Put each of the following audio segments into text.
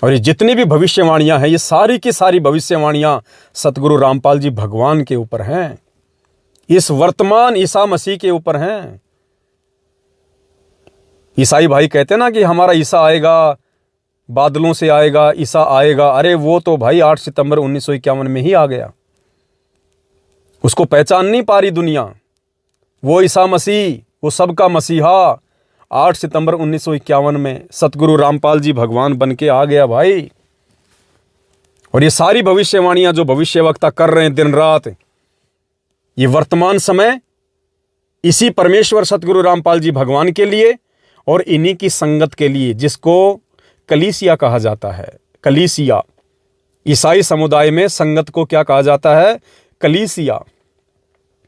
और ये जितनी भी भविष्यवाणियां हैं, ये सारी की सारी भविष्यवाणियां सतगुरु रामपाल जी भगवान के ऊपर हैं, इस वर्तमान ईसा मसीह के ऊपर हैं। ईसाई भाई कहते हैं ना कि हमारा ईसा आएगा, बादलों से आएगा, ईसा आएगा। अरे वो तो भाई 8 सितंबर 1951 में ही आ गया, उसको पहचान नहीं पा रही दुनिया। वो ईसा मसीह, वो सबका मसीहा 8 सितंबर 1951 में सतगुरु रामपाल जी भगवान बन के आ गया भाई। और ये सारी भविष्यवाणियां जो भविष्यवक्ता कर रहे हैं दिन रात, ये वर्तमान समय इसी परमेश्वर सतगुरु रामपाल जी भगवान के लिए और इन्हीं की संगत के लिए, जिसको कलीसिया कहा जाता है। कलीसिया, ईसाई समुदाय में संगत को क्या कहा जाता है? कलीसिया।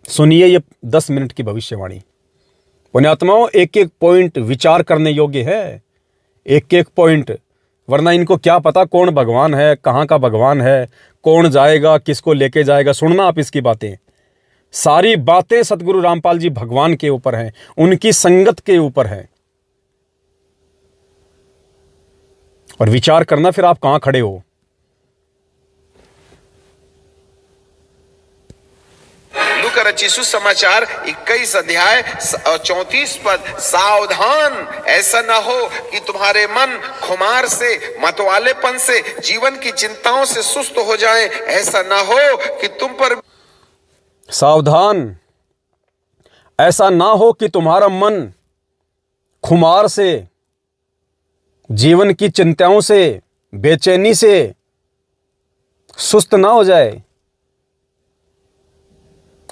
सुनिए ये 10 मिनट की भविष्यवाणी। पुण्यात्माओं, एक एक पॉइंट विचार करने योग्य है, एक एक पॉइंट, वरना इनको क्या पता कौन भगवान है, कहाँ का भगवान है, कौन जाएगा, किसको लेके जाएगा। सुनना आप इसकी बातें, सारी बातें सतगुरु रामपाल जी भगवान के ऊपर हैं, उनकी संगत के ऊपर हैं। और विचार करना फिर आप कहां खड़े हो। लूका रचित सुसमाचार 21 अध्याय और 34 पद, सावधान ऐसा ना हो कि तुम्हारे मन खुमार से, मतवालेपन से, जीवन की चिंताओं से सुस्त हो जाए। ऐसा ना हो कि तुम पर, सावधान ऐसा ना हो कि तुम्हारा मन खुमार से, जीवन की चिंताओं से, बेचैनी से सुस्त ना हो जाए।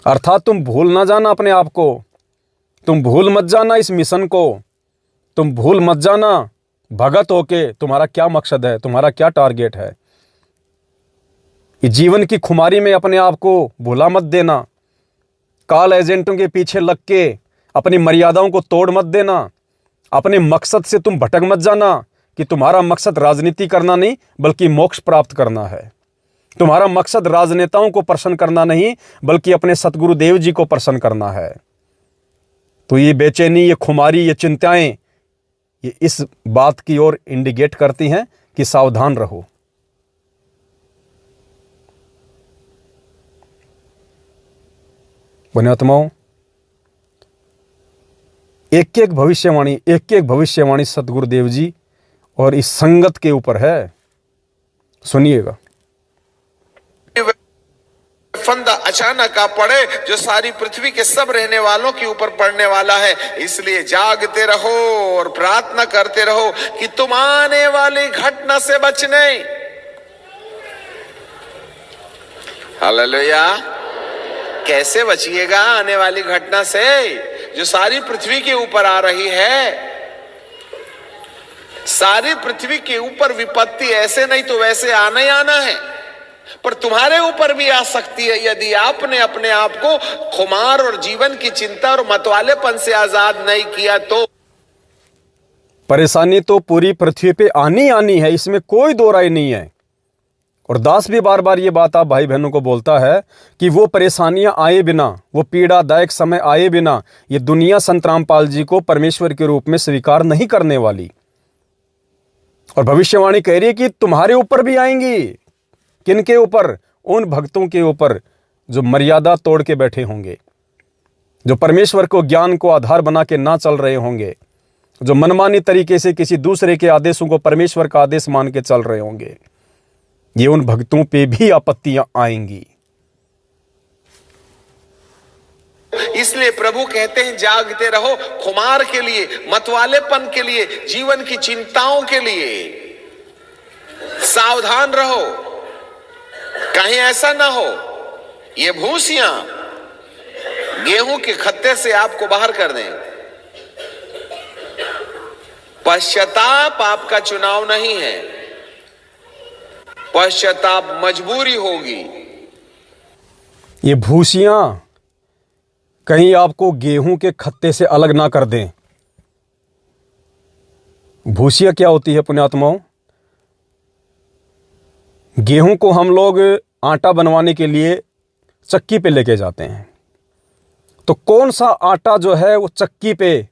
अर्थात तुम भूल ना जाना अपने आप को, तुम भूल मत जाना इस मिशन को, तुम भूल मत जाना भगत होके तुम्हारा क्या मकसद है, तुम्हारा क्या टारगेट है। इस जीवन की खुमारी में अपने आप को भूला मत देना, काल एजेंटों के पीछे लग के अपनी मर्यादाओं को तोड़ मत देना, अपने मकसद से तुम भटक मत जाना कि तुम्हारा मकसद राजनीति करना नहीं बल्कि मोक्ष प्राप्त करना है। तुम्हारा मकसद राजनेताओं को प्रसन्न करना नहीं बल्कि अपने सतगुरु देव जी को प्रसन्न करना है। तो ये बेचैनी, ये खुमारी, ये चिंताएं, ये इस बात की ओर इंडिकेट करती हैं कि सावधान रहो। पुण्यात्माओं, एक एक भविष्यवाणी सतगुरुदेव जी और इस संगत के ऊपर है। सुनिएगा। फंदा अचानक आ पड़े जो सारी पृथ्वी के सब रहने वालों के ऊपर पड़ने वाला है। इसलिए जागते रहो और प्रार्थना करते रहो कि तुम आने वाली घटना से बचने। हालेलुया। कैसे बचिएगा आने वाली घटना से जो सारी पृथ्वी के ऊपर आ रही है? सारी पृथ्वी के ऊपर विपत्ति ऐसे नहीं तो वैसे आना ही आना है, पर तुम्हारे ऊपर भी आ सकती है यदि आपने अपने आप को खुमार और जीवन की चिंता और मतवालेपन से आजाद नहीं किया तो। परेशानी तो पूरी पृथ्वी पे आनी है, इसमें कोई दो राय नहीं है। और दास भी बार बार ये बात आप भाई बहनों को बोलता है कि वो परेशानियां आए बिना, वो पीड़ादायक समय आए बिना ये दुनिया संत रामपाल जी को परमेश्वर के रूप में स्वीकार नहीं करने वाली। और भविष्यवाणी कह रही है कि तुम्हारे ऊपर भी आएंगी। किनके ऊपर? उन भक्तों के ऊपर जो मर्यादा तोड़ के बैठे होंगे, जो परमेश्वर को ज्ञान को आधार बना के ना चल रहे होंगे, जो मनमानी तरीके से किसी दूसरे के आदेशों को परमेश्वर का आदेश मान के चल रहे होंगे। ये उन भक्तों पे भी आपत्तियां आएंगी। इसलिए प्रभु कहते हैं जागते रहो, खुमार के लिए, मतवालेपन के लिए, जीवन की चिंताओं के लिए सावधान रहो। कहीं ऐसा ना हो ये भूसियां गेहूं के खत्ते से आपको बाहर कर दें। पश्चाताप आपका चुनाव नहीं है, पश्चाताप मजबूरी होगी। ये भूसियां कहीं आपको गेहूं के खत्ते से अलग ना कर दें। भूसिया क्या होती है पुण्यात्माओं? गेहूं को हम लोग आटा बनवाने के लिए चक्की पे लेके जाते हैं, तो कौन सा आटा जो है वो चक्की पे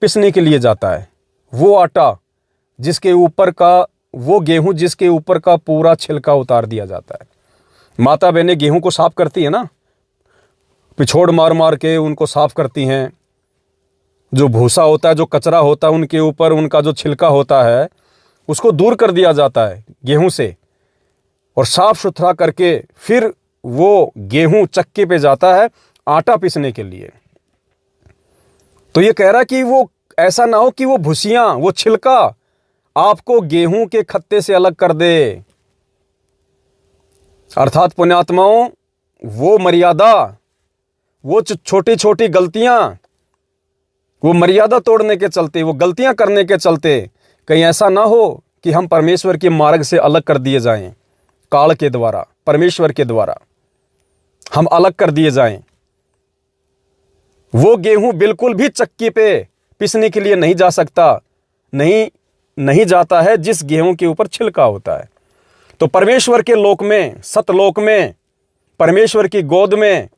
पिसने के लिए जाता है? वो आटा जिसके ऊपर का वो गेहूं जिसके ऊपर का पूरा छिलका उतार दिया जाता है। माता बहनें गेहूं को साफ करती है ना, पिछोड़ मार मार के उनको साफ करती हैं। जो भूसा होता है, जो कचरा होता है, उनके ऊपर उनका जो छिलका होता है उसको दूर कर दिया जाता है गेहूं से, और साफ सुथरा करके फिर वो गेहूं चक्के पे जाता है आटा पीसने के लिए। तो ये कह रहा कि वो ऐसा ना हो कि वो भूसियां, वो छिलका आपको गेहूं के खत्ते से अलग कर दे। अर्थात पुण्यात्माओं, वो मर्यादा, वो छोटी छोटी गलतियां, वो मर्यादा तोड़ने के चलते, वो गलतियां करने के चलते कहीं ऐसा ना हो कि हम परमेश्वर के मार्ग से अलग कर दिए जाएं। काल के द्वारा, परमेश्वर के द्वारा हम अलग कर दिए जाएं। वो गेहूं बिल्कुल भी चक्की पे पिसने के लिए नहीं जा सकता, नहीं जाता है जिस गेहूं के ऊपर छिलका होता है। तो परमेश्वर के लोक में, सतलोक में, परमेश्वर की गोद में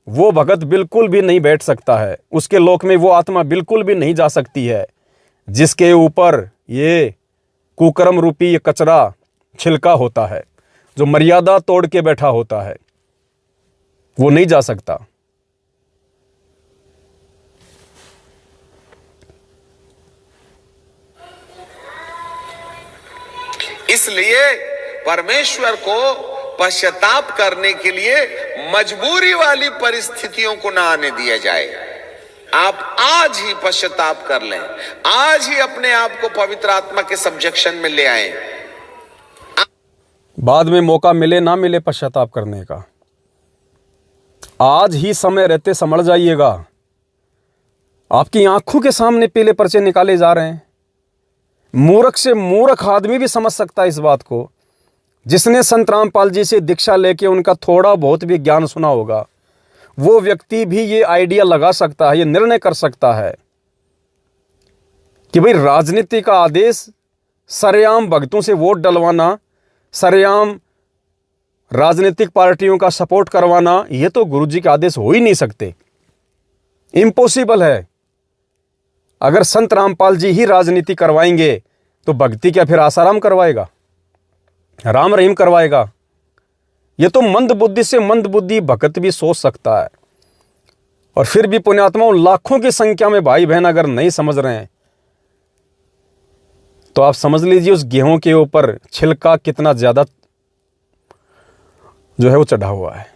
वो भगत बिल्कुल भी नहीं बैठ सकता है। उसके लोक में वो आत्मा बिल्कुल भी नहीं जा सकती है जिसके ऊपर ये कुकर्म रूपी ये कचरा छिलका होता है, जो मर्यादा तोड़ के बैठा होता है, वो नहीं जा सकता। इसलिए परमेश्वर को पश्चाताप करने के लिए मजबूरी वाली परिस्थितियों को ना आने दिया जाए। आप आज ही पश्चाताप कर लें, आज ही अपने आप को पवित्र आत्मा के सब्जेक्शन में ले आए। बाद में मौका मिले ना मिले पश्चाताप करने का, आज ही समय रहते समझ जाइएगा। आपकी आंखों के सामने पीले पर्चे निकाले जा रहे हैं। मूर्ख से मूर्ख आदमी भी समझ सकता है इस बात को, जिसने संत रामपाल जी से दीक्षा लेके उनका थोड़ा बहुत भी ज्ञान सुना होगा। वो व्यक्ति भी ये आइडिया लगा सकता है, ये निर्णय कर सकता है कि भाई राजनीति का आदेश, सरेआम भक्तों से वोट डलवाना, सरेआम राजनीतिक पार्टियों का सपोर्ट करवाना, ये तो गुरुजी के आदेश हो ही नहीं सकते, इम्पॉसिबल है। अगर संत रामपाल जी ही राजनीति करवाएंगे तो भक्ति क्या फिर आसाराम करवाएगा, राम रहीम करवाएगा? ये तो मंद बुद्धि से मंद बुद्धि भक्त भी सोच सकता है। और फिर भी पुण्यात्माओं, लाखों की संख्या में भाई बहन अगर नहीं समझ रहे हैं तो आप समझ लीजिए उस गेहूं के ऊपर छिलका कितना ज्यादा जो है वो चढ़ा हुआ है,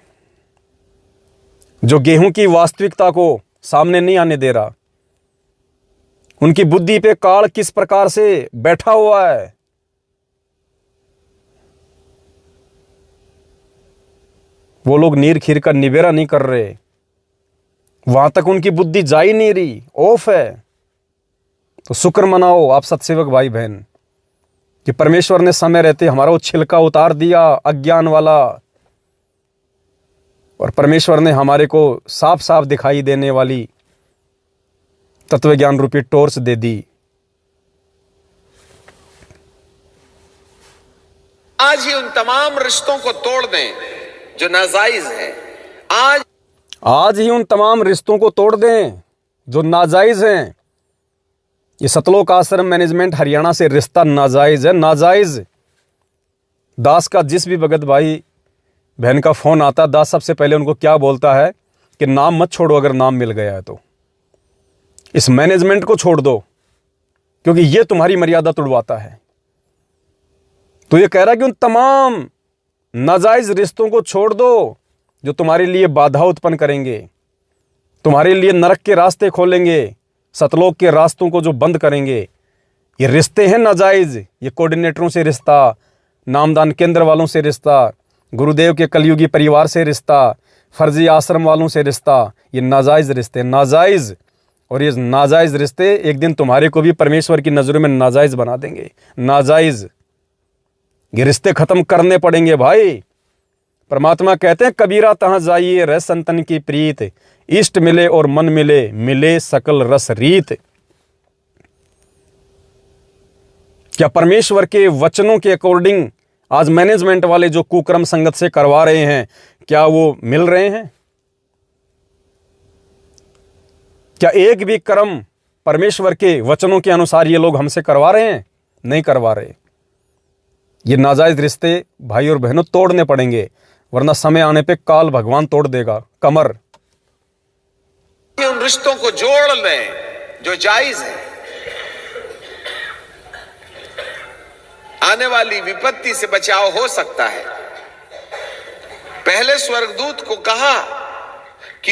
जो गेहूं की वास्तविकता को सामने नहीं आने दे रहा। उनकी बुद्धि पे काल किस प्रकार से बैठा हुआ है। वो लोग नीर खीर का निबेरा नहीं कर रहे, वहां तक उनकी बुद्धि जा ही नहीं रही, ऑफ है। तो शुक्र मनाओ आप सत्सेवक भाई बहन कि परमेश्वर ने समय रहते हमारा वो छिलका उतार दिया अज्ञान वाला, और परमेश्वर ने हमारे को साफ साफ दिखाई देने वाली तत्व ज्ञान रूपी टॉर्च दे दी। आज ही उन तमाम रिश्तों को तोड़ दें जो नाजायज है। आज ही उन तमाम रिश्तों को तोड़ दें जो नाजायज हैं। ये सतलोक आश्रम मैनेजमेंट हरियाणा से रिश्ता नाजायज है, नाजायज। दास का जिस भी भगत भाई बहन का फोन आता, दास सबसे पहले उनको क्या बोलता है कि नाम मत छोड़ो, अगर नाम मिल गया है तो इस मैनेजमेंट को छोड़ दो, क्योंकि ये तुम्हारी मर्यादा तोड़वाता है। तो ये कह रहा है कि उन तमाम नाजायज रिश्तों को छोड़ दो जो तुम्हारे लिए बाधा उत्पन्न करेंगे, तुम्हारे लिए नरक के रास्ते खोलेंगे, सतलोक के रास्तों को जो बंद करेंगे। ये रिश्ते हैं नाजायज। ये कोऑर्डिनेटरों से रिश्ता, नामदान केंद्र वालों से रिश्ता, गुरुदेव के कलयुगी परिवार से रिश्ता, फर्जी आश्रम वालों से रिश्ता, ये नाजायज रिश्ते, नाजायज। और ये नाजायज रिश्ते एक दिन तुम्हारे को भी परमेश्वर की नजरों में नाजायज बना देंगे, नाजायज। ये रिश्ते खत्म करने पड़ेंगे भाई। परमात्मा कहते हैं कबीरा तहां जाइए रह संतन की प्रीत, इष्ट मिले और मन मिले, मिले सकल रस रीत। क्या परमेश्वर के वचनों के अकॉर्डिंग आज मैनेजमेंट वाले जो कुक्रम संगत से करवा रहे हैं, क्या वो मिल रहे हैं? क्या एक भी कर्म परमेश्वर के वचनों के अनुसार ये लोग हमसे करवा रहे हैं? नहीं करवा रहे। ये नाजायज रिश्ते भाई और बहनों तोड़ने पड़ेंगे, वरना समय आने पे काल भगवान तोड़ देगा कमर। उन रिश्तों को जोड़ लें जो जायज है। आने वाली विपत्ति से बचाव हो सकता है। पहले स्वर्गदूत को कहा कि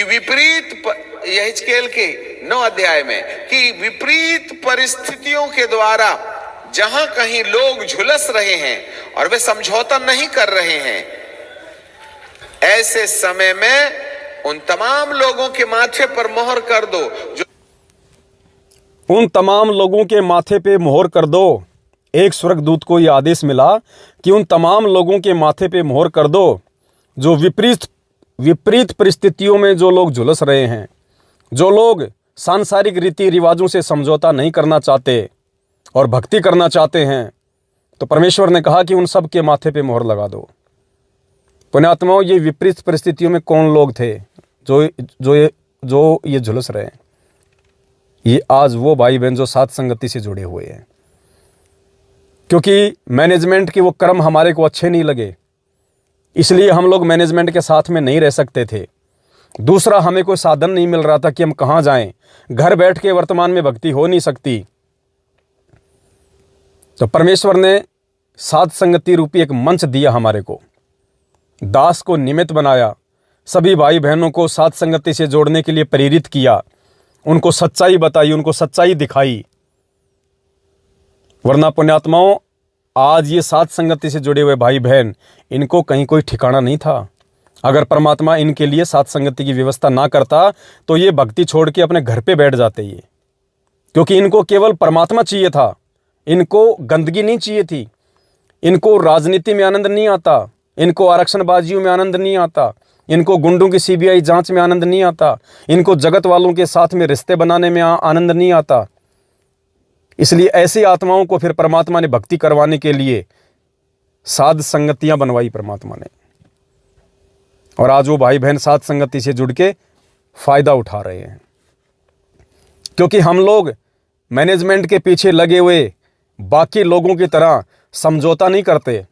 यहेजकेल के 9 अध्याय में कि विपरीत परिस्थितियों के द्वारा जहां कहीं लोग झुलस रहे हैं और वे समझौता नहीं कर रहे हैं, ऐसे समय में उन तमाम लोगों के माथे पर मोहर कर दो जो उन तमाम लोगों के माथे पे मोहर कर दो। एक स्वर्गदूत को यह आदेश मिला कि उन तमाम लोगों के माथे पे मोहर कर दो जो विपरीत परिस्थितियों में जो लोग झुलस रहे हैं, जो लोग सांसारिक रीति रिवाजों से समझौता नहीं करना चाहते और भक्ति करना चाहते हैं। तो परमेश्वर ने कहा कि उन सब के माथे पे मोहर लगा दो। पुण्यात्माओं, ये विपरीत परिस्थितियों में कौन लोग थे जो ये झुलस रहे हैं? ये आज वो भाई बहन जो साथ संगति से जुड़े हुए हैं, क्योंकि मैनेजमेंट के वो कर्म हमारे को अच्छे नहीं लगे, इसलिए हम लोग मैनेजमेंट के साथ में नहीं रह सकते थे। दूसरा, हमें कोई साधन नहीं मिल रहा था कि हम कहाँ जाएं। घर बैठ के वर्तमान में भक्ति हो नहीं सकती। तो परमेश्वर ने साथ संगति रूपी एक मंच दिया हमारे को, दास को निमित्त बनाया, सभी भाई बहनों को साथ संगति से जोड़ने के लिए प्रेरित किया, उनको सच्चाई बताई, उनको सच्चाई दिखाई। वरना पुण्यात्माओं, आज ये साथ संगति से जुड़े हुए भाई बहन, इनको कहीं कोई ठिकाना नहीं था। अगर परमात्मा इनके लिए साथ संगति की व्यवस्था ना करता तो ये भक्ति छोड़ के अपने घर पे बैठ जाते ये, क्योंकि इनको केवल परमात्मा चाहिए था, इनको गंदगी नहीं चाहिए थी, इनको राजनीति में आनंद नहीं आता, इनको आरक्षणबाजियों में आनंद नहीं आता, इनको गुंडों की सीबीआई जांच में आनंद नहीं आता, इनको जगत वालों के साथ में रिश्ते बनाने में आनंद नहीं आता। इसलिए ऐसी आत्माओं को फिर परमात्मा ने भक्ति करवाने के लिए साध संगतियां बनवाई परमात्मा ने, और आज वो भाई बहन साध संगति से जुड़ के फायदा उठा रहे हैं। क्योंकि हम लोग मैनेजमेंट के पीछे लगे हुए बाकी लोगों की तरह समझौता नहीं करते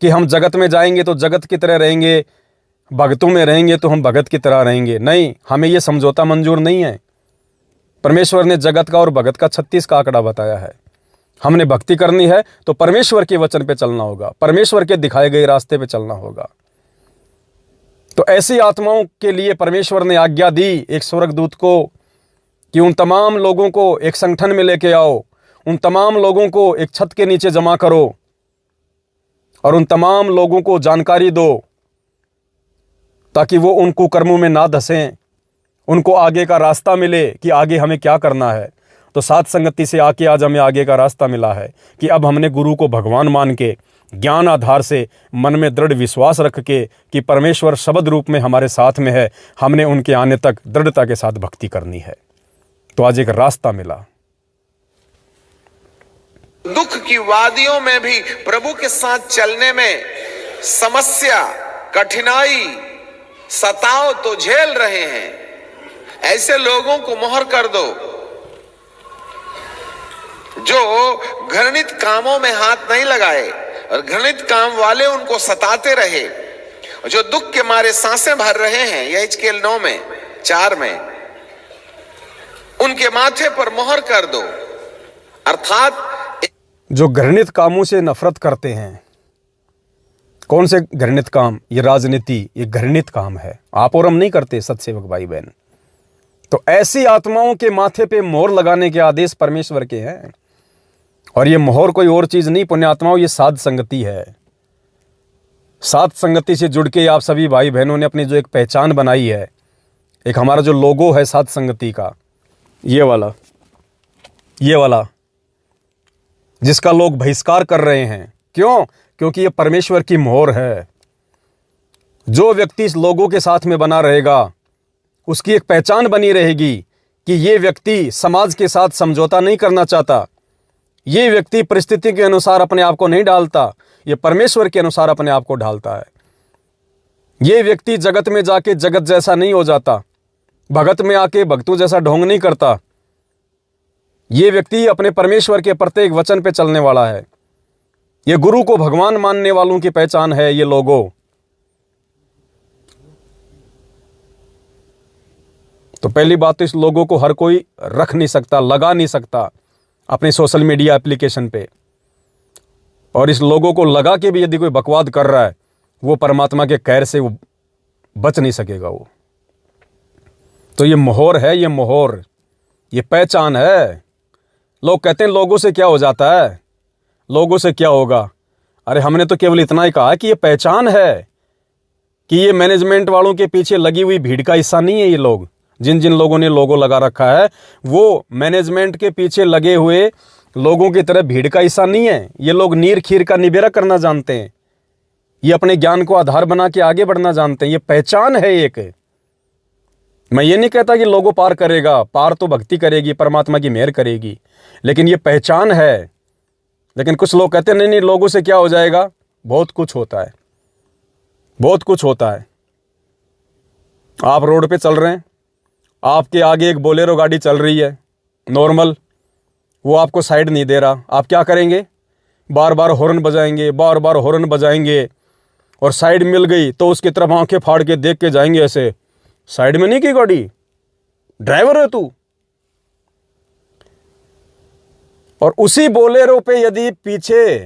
कि हम जगत में जाएंगे तो जगत की तरह रहेंगे, भगतों में रहेंगे तो हम भगत की तरह रहेंगे। नहीं, हमें ये समझौता मंजूर नहीं है। परमेश्वर ने जगत का और भगत का 36 का आंकड़ा बताया है। हमने भक्ति करनी है तो परमेश्वर के वचन पे चलना होगा, परमेश्वर के दिखाए गए रास्ते पे चलना होगा। तो ऐसी आत्माओं के लिए परमेश्वर ने आज्ञा दी एक स्वर्गदूत को कि उन तमाम लोगों को एक संगठन में लेके आओ, उन तमाम लोगों को एक छत के नीचे जमा करो और उन तमाम लोगों को जानकारी दो, ताकि वो उन कुकर्मों में ना धंसें, उनको आगे का रास्ता मिले कि आगे हमें क्या करना है। तो साथ संगति से आके आज हमें आगे का रास्ता मिला है कि अब हमने गुरु को भगवान मान के ज्ञान आधार से मन में दृढ़ विश्वास रख के कि परमेश्वर शब्द रूप में हमारे साथ में है, हमने उनके आने तक दृढ़ता के साथ भक्ति करनी है। तो आज एक रास्ता मिला। दुख की वादियों में भी प्रभु के साथ चलने में समस्या, कठिनाई, सताव तो झेल रहे हैं, ऐसे लोगों को मोहर कर दो जो घृणित कामों में हाथ नहीं लगाए और घृणित काम वाले उनको सताते रहे, जो दुख के मारे सांसें भर रहे हैं। यहेजकेल 9:4 में उनके माथे पर मोहर कर दो। अर्थात जो घृणित कामों से नफरत करते हैं। कौन से घृणित काम? ये राजनीति, ये घृणित काम है। आप और हम नहीं करते सत्सेवक भाई बहन। तो ऐसी आत्माओं के माथे पे मोहर लगाने के आदेश परमेश्वर के हैं, और ये मोहर कोई और चीज नहीं पुण्यात्माओं, ये साध संगति है। साध संगति से जुड़ के आप सभी भाई बहनों ने अपनी जो एक पहचान बनाई है, एक हमारा जो लोगो है साध संगति का, ये वाला जिसका लोग बहिष्कार कर रहे हैं। क्यों? क्योंकि ये परमेश्वर की मोहर है। जो व्यक्ति इस लोगों के साथ में बना रहेगा, उसकी एक पहचान बनी रहेगी कि ये व्यक्ति समाज के साथ समझौता नहीं करना चाहता, ये व्यक्ति परिस्थिति के अनुसार अपने आप को नहीं ढालता, ये परमेश्वर के अनुसार अपने आप को ढालता है। ये व्यक्ति जगत में जाके जगत जैसा नहीं हो जाता, भगत में आके भक्तों जैसा ढोंग नहीं करता। ये व्यक्ति अपने परमेश्वर के प्रत्येक वचन पे चलने वाला है। ये गुरु को भगवान मानने वालों की पहचान है ये लोगो। तो पहली बात तो इस लोगों को हर कोई रख नहीं सकता, लगा नहीं सकता अपने सोशल मीडिया एप्लीकेशन पे। और इस लोगों को लगा के भी यदि कोई बकवाद कर रहा है, वो परमात्मा के कहर से वो बच नहीं सकेगा वो। तो ये मोहर है, ये मोहर, ये पहचान है। लोग कहते हैं लोगों से क्या हो जाता है, लोगों से क्या होगा। अरे हमने तो केवल इतना ही कहा कि ये पहचान है, कि ये मैनेजमेंट वालों के पीछे लगी हुई भीड़ का हिस्सा नहीं है। ये लोग जिन जिन लोगों ने लोगो लगा रखा है वो मैनेजमेंट के पीछे लगे हुए लोगों की तरह भीड़ का हिस्सा नहीं है। ये लोग नीर खीर का निबेरा करना जानते हैं, ये अपने ज्ञान को आधार बना के आगे बढ़ना जानते हैं। ये पहचान है एक। मैं ये नहीं कहता कि लोगों पार करेगा, पार तो भक्ति करेगी, परमात्मा की मेहर करेगी, लेकिन ये पहचान है। लेकिन कुछ लोग कहते हैं नहीं नहीं लोगों से क्या हो जाएगा। बहुत कुछ होता है, बहुत कुछ होता है। आप रोड पे चल रहे हैं, आपके आगे एक बोलेरो गाड़ी चल रही है नॉर्मल, वो आपको साइड नहीं दे रहा। आप क्या करेंगे, बार बार हॉर्न बजाएंगे, बार बार हॉर्न बजाएंगे। और साइड मिल गई तो उसकी तरफ आंखें फाड़ के देख के जाएंगे ऐसे, साइड में नहीं की गाड़ी, ड्राइवर है तू। और उसी बोलेरो पे यदि पीछे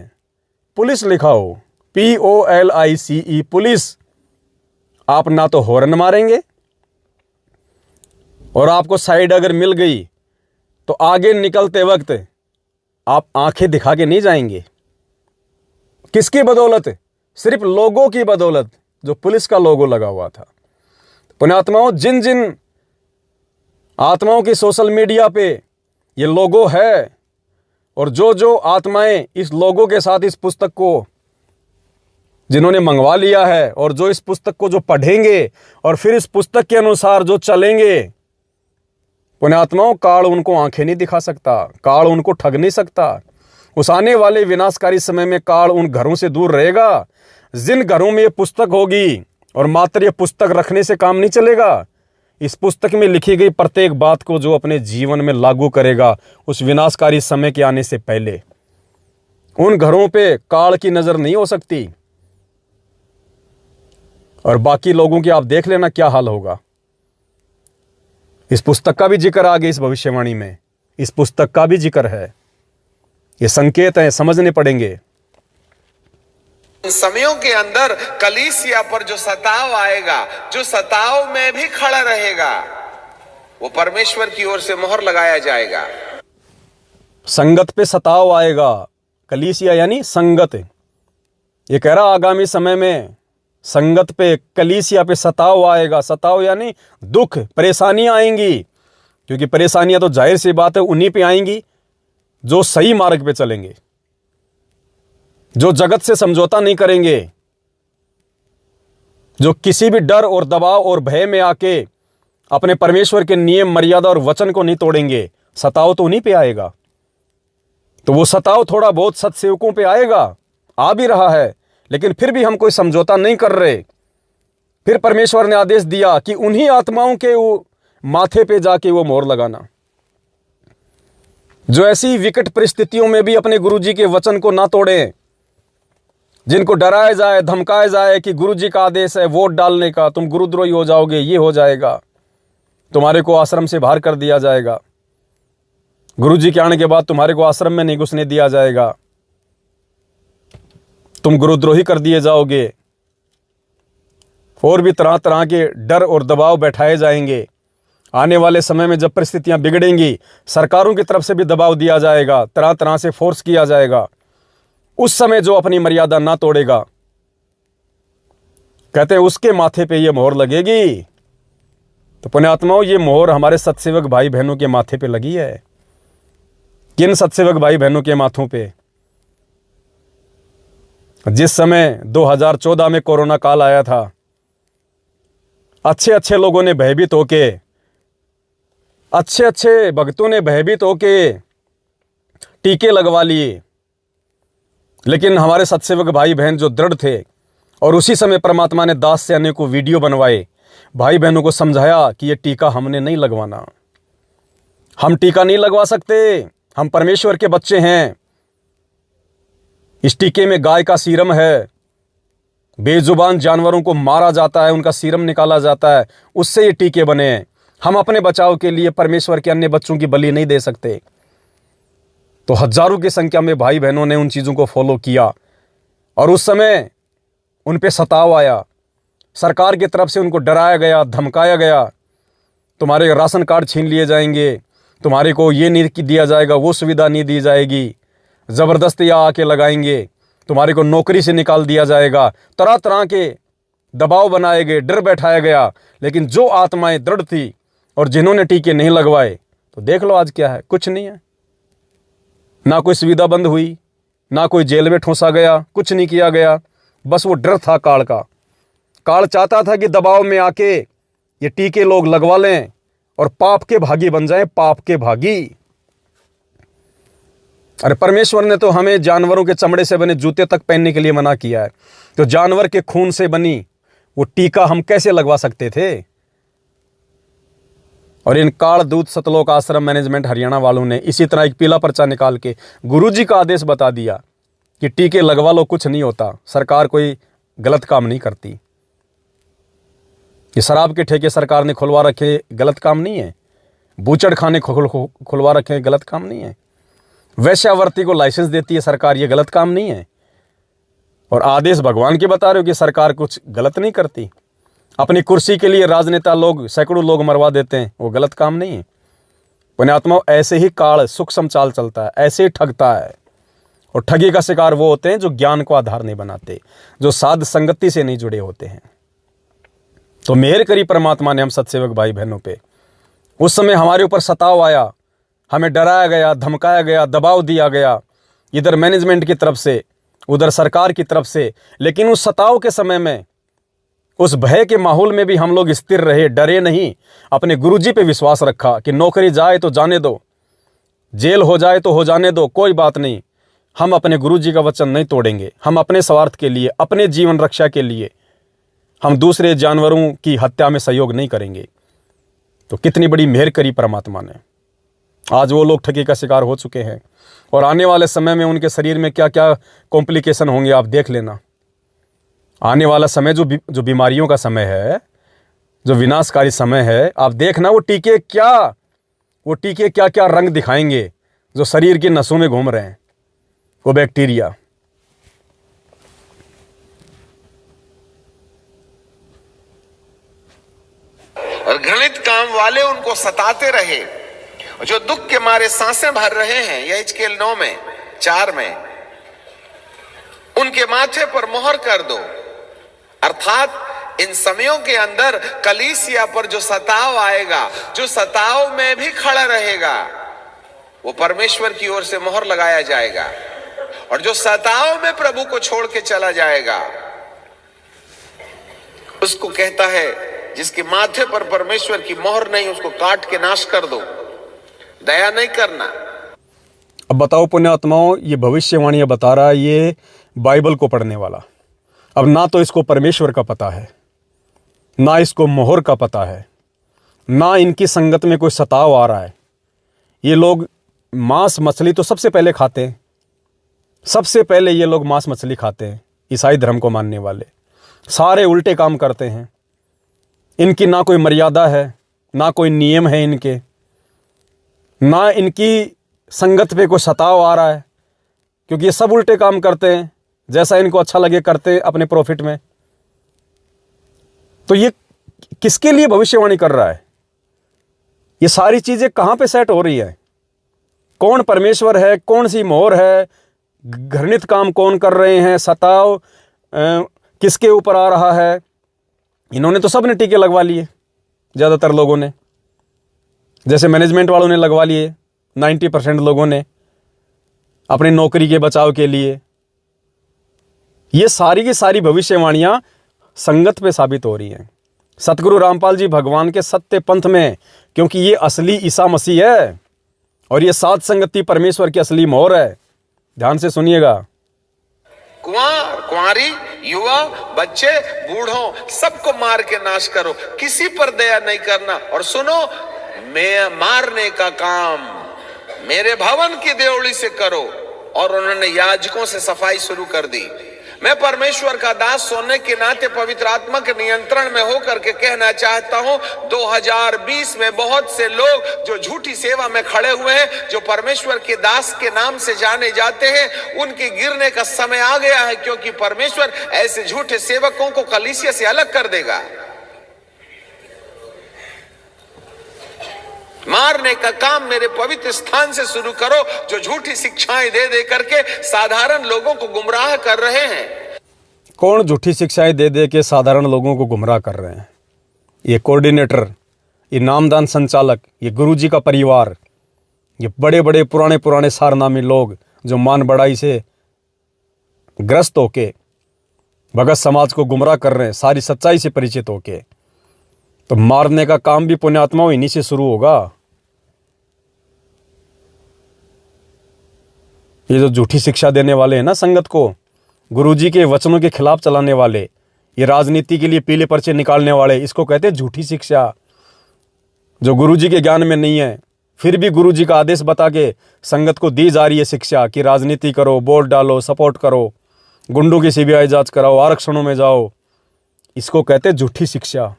पुलिस लिखा हो, POLICE पुलिस, आप ना तो हॉर्न मारेंगे, और आपको साइड अगर मिल गई तो आगे निकलते वक्त आप आंखें दिखा के नहीं जाएंगे। किसकी बदौलत, सिर्फ लोगों की बदौलत, जो पुलिस का लोगो लगा हुआ था। पुण्यात्माओं, जिन जिन आत्माओं की सोशल मीडिया पे ये लोगो है, और जो जो आत्माएं इस लोगों के साथ इस पुस्तक को जिन्होंने मंगवा लिया है, और जो इस पुस्तक को जो पढ़ेंगे और फिर इस पुस्तक के अनुसार जो चलेंगे, पुण्यात्माओं, काल उनको आंखें नहीं दिखा सकता, काल उनको ठग नहीं सकता। उस आने वाले विनाशकारी समय में काल उन घरों से दूर रहेगा जिन घरों में ये पुस्तक होगी। और मात्र ये पुस्तक रखने से काम नहीं चलेगा, इस पुस्तक में लिखी गई प्रत्येक बात को जो अपने जीवन में लागू करेगा उस विनाशकारी समय के आने से पहले, उन घरों पे काल की नजर नहीं हो सकती। और बाकी लोगों की आप देख लेना क्या हाल होगा। इस पुस्तक का भी जिक्र आगे इस भविष्यवाणी में, इस पुस्तक का भी जिक्र है। ये संकेत हैं, समझने पड़ेंगे। इन समयों के अंदर कलीसिया पर जो सताव आएगा, जो सताव में भी खड़ा रहेगा, वो परमेश्वर की ओर से मोहर लगाया जाएगा। संगत पे सताव आएगा, कलीसिया यानी संगत। ये कह रहा आगामी समय में संगत पे, कलीसिया पे सताव आएगा। सताव यानी दुख, परेशानियां आएंगी, क्योंकि परेशानियां तो जाहिर सी बात है उन्हीं पे आएंगी जो सही मार्ग पे चलेंगे, जो जगत से समझौता नहीं करेंगे, जो किसी भी डर और दबाव और भय में आके अपने परमेश्वर के नियम, मर्यादा और वचन को नहीं तोड़ेंगे। सताव तो उन्हीं पे आएगा। तो वो सताव थोड़ा बहुत सत्सेवकों पे आएगा, आ भी रहा है, लेकिन फिर भी हम कोई समझौता नहीं कर रहे। फिर परमेश्वर ने आदेश दिया कि उन्हीं आत्माओं के वो माथे पे जाके वो मोहर लगाना, जो ऐसी विकट परिस्थितियों में भी अपने गुरुजी के वचन को ना तोड़ें, जिनको डराया जाए, धमकाया जाए कि गुरुजी का आदेश है वोट डालने का, तुम गुरुद्रोही हो जाओगे, ये हो जाएगा, तुम्हारे को आश्रम से बाहर कर दिया जाएगा, गुरुजी के आने के बाद तुम्हारे को आश्रम में नहीं घुसने दिया जाएगा, तुम गुरुद्रोही कर दिए जाओगे, और भी तरह तरह के डर और दबाव बैठाए जाएंगे। आने वाले समय में जब परिस्थितियां बिगड़ेंगी, सरकारों की तरफ से भी दबाव दिया जाएगा, तरह तरह से फोर्स किया जाएगा। उस समय जो अपनी मर्यादा ना तोड़ेगा, कहते हैं उसके माथे पे ये मोहर लगेगी। तो पुण्यात्माओं, ये मोहर हमारे सत्सेवक भाई बहनों के माथे पे लगी है। किन सत्सेवक भाई बहनों के माथों पे? जिस समय 2014 में कोरोना काल आया था, अच्छे अच्छे लोगों ने भयभीत होके, अच्छे अच्छे भक्तों ने भयभीत होके टीके लगवा लिए, लेकिन हमारे सत्सेवक भाई बहन जो दृढ़ थे, और उसी समय परमात्मा ने दास से अनेक को वीडियो बनवाए, भाई बहनों को समझाया कि ये टीका हमने नहीं लगवाना, हम टीका नहीं लगवा सकते, हम परमेश्वर के बच्चे हैं, इस टीके में गाय का सीरम है, बेजुबान जानवरों को मारा जाता है, उनका सीरम निकाला जाता है, उससे ये टीके बने हैं। हम अपने बचाव के लिए परमेश्वर के अन्य बच्चों की बलि नहीं दे सकते। तो हजारों की संख्या में भाई बहनों ने उन चीज़ों को फॉलो किया और उस समय उन पे सताव आया, सरकार की तरफ से उनको डराया गया, धमकाया गया, तुम्हारे राशन कार्ड छीन लिए जाएंगे, तुम्हारे को ये नहीं दिया जाएगा, वो सुविधा नहीं दी जाएगी, ज़बरदस्ती आके लगाएंगे, तुम्हारे को नौकरी से निकाल दिया जाएगा, तरह तरह के दबाव बनाए गए, डर बैठाया गया। लेकिन जो आत्माएं दृढ़ थी और जिन्होंने टीके नहीं लगवाए, तो देख लो आज क्या है, कुछ नहीं है। ना कोई सुविधा बंद हुई, ना कोई जेल में ठूंसा गया, कुछ नहीं किया गया। बस वो डर था काल का। काल चाहता था कि दबाव में आके ये टीके लोग लगवा लें और पाप के भागी बन जाएं, पाप के भागी। अरे परमेश्वर ने तो हमें जानवरों के चमड़े से बने जूते तक पहनने के लिए मना किया है, तो जानवर के खून से बनी वो टीका हम कैसे लगवा सकते थे? और इन काल दूत सतलोक आश्रम मैनेजमेंट हरियाणा वालों ने इसी तरह एक पीला पर्चा निकाल के गुरुजी का आदेश बता दिया कि टीके लगवा लो, कुछ नहीं होता, सरकार कोई गलत काम नहीं करती। ये शराब के ठेके सरकार ने खुलवा रखे, गलत काम नहीं है। बूचड़ खाने खुलवा रखे, गलत काम नहीं है। वैश्यावर्ती को लाइसेंस देती है सरकार, ये गलत काम नहीं है। और आदेश भगवान के बता रहे हो कि सरकार कुछ गलत नहीं करती। अपनी कुर्सी के लिए राजनेता लोग सैकड़ों लोग मरवा देते हैं, वो गलत काम नहीं है। पुण्यात्माओं, ऐसे ही काल सूक्ष्म चाल चलता है, ऐसे ही ठगता है। और ठगी का शिकार वो होते हैं जो ज्ञान को आधार नहीं बनाते, जो साध संगति से नहीं जुड़े होते हैं। तो मेहर करी परमात्मा ने हम सत्सेवक भाई बहनों पे। उस समय हमारे ऊपर सताव आया, हमें डराया गया, धमकाया गया, दबाव दिया गया, इधर मैनेजमेंट की तरफ से, उधर सरकार की तरफ से। लेकिन उस सताव के समय में, उस भय के माहौल में भी हम लोग स्थिर रहे, डरे नहीं। अपने गुरुजी पे विश्वास रखा कि नौकरी जाए तो जाने दो, जेल हो जाए तो हो जाने दो, कोई बात नहीं, हम अपने गुरुजी का वचन नहीं तोड़ेंगे। हम अपने स्वार्थ के लिए, अपने जीवन रक्षा के लिए हम दूसरे जानवरों की हत्या में सहयोग नहीं करेंगे। तो कितनी बड़ी मेहर करी परमात्मा ने। आज वो लोग ठगी का शिकार हो चुके हैं और आने वाले समय में उनके शरीर में क्या क्या कॉम्प्लिकेशन होंगे आप देख लेना। आने वाला समय जो बीमारियों का समय है, जो विनाशकारी समय है, आप देखना वो टीके क्या क्या रंग दिखाएंगे जो शरीर की नसों में घूम रहे हैं, वो बैक्टीरिया। और घृणित काम वाले उनको सताते रहे, जो दुख के मारे सांसें भर रहे हैं, यहेजकेल 9:4 में, उनके माथे पर मोहर कर दो। अर्थात इन समयों के अंदर कलीसिया पर जो सताव आएगा, जो सताव में भी खड़ा रहेगा, वो परमेश्वर की ओर से मोहर लगाया जाएगा। और जो सताव में प्रभु को छोड़ के चला जाएगा, उसको कहता है जिसके माथे पर परमेश्वर की मोहर नहीं, उसको काट के नाश कर दो, दया नहीं करना। अब बताओ पुण्यात्माओं, ये भविष्यवाणियां बता रहा है ये बाइबल को पढ़ने वाला। अब ना तो इसको परमेश्वर का पता है, ना इसको मोहर का पता है, ना इनकी संगत में कोई सताव आ रहा है। ये लोग मांस मछली तो सबसे पहले खाते हैं, सबसे पहले ये लोग मांस मछली खाते हैं। ईसाई धर्म को मानने वाले सारे उल्टे काम करते हैं। इनकी ना कोई मर्यादा है, ना कोई नियम है इनके, ना इनकी संगत पे कोई सताव आ रहा है, क्योंकि ये सब उल्टे काम करते हैं, जैसा इनको अच्छा लगे करते हैं अपने प्रॉफिट में। तो ये किसके लिए भविष्यवाणी कर रहा है? ये सारी चीजें कहां पे सेट हो रही है? कौन परमेश्वर है, कौन सी मोहर है, घृणित काम कौन कर रहे हैं, सताव किसके ऊपर आ रहा है? इन्होंने तो सब ने टीके लगवा लिए, ज़्यादातर लोगों ने, जैसे मैनेजमेंट वालों ने लगवा लिए, 90% लोगों ने अपनी नौकरी के बचाव के लिए। ये सारी की सारी भविष्यवाणियां संगत पे साबित हो रही हैं। सतगुरु रामपाल जी भगवान के सत्य पंथ में, क्योंकि ये असली ईसा मसीह है और ये साध संगति परमेश्वर की असली मोहर है। ध्यान से सुनिएगा। कुंवार, कुंवारी, युवा, बच्चे, बूढ़ों, सबको मार के नाश करो, किसी पर दया नहीं करना। और सुनो, मैं मारने का काम मेरे भवन की देवड़ी से करो, और उन्होंने याजकों से सफाई शुरू कर दी। मैं परमेश्वर का दास होने के नाते पवित्र आत्मा के नियंत्रण में होकर के कहना चाहता हूं, 2020 में बहुत से लोग जो झूठी सेवा में खड़े हुए हैं, जो परमेश्वर के दास के नाम से जाने जाते हैं, उनके गिरने का समय आ गया है, क्योंकि परमेश्वर ऐसे झूठे सेवकों को कलीसिया से अलग कर देगा। मारने का काम मेरे पवित्र स्थान से शुरू करो, जो झूठी शिक्षाएं दे दे करके साधारण लोगों को गुमराह कर रहे हैं। कौन झूठी शिक्षाएं दे दे के साधारण लोगों को गुमराह कर रहे हैं? ये कोऑर्डिनेटर, ये नामदान संचालक, ये गुरुजी का परिवार, ये बड़े बड़े पुराने सारनामी लोग जो मान बढ़ाई से ग्रस्त होके भगत समाज को गुमराह कर रहे हैं, सारी सच्चाई से परिचित होके। तो मारने का काम भी पुण्यात्माओं इन्हीं से शुरू होगा। ये जो झूठी शिक्षा देने वाले हैं ना संगत को, गुरुजी के वचनों के खिलाफ चलाने वाले, ये राजनीति के लिए पीले पर्चे निकालने वाले, इसको कहते हैं झूठी शिक्षा, जो गुरुजी के ज्ञान में नहीं है। फिर भी गुरुजी का आदेश बता के संगत को दी जा रही है शिक्षा कि राजनीति करो, वोट डालो, सपोर्ट करो, गुंडों की सीबीआई जांच कराओ, आरक्षणों में जाओ, इसको कहते हैं झूठी शिक्षा।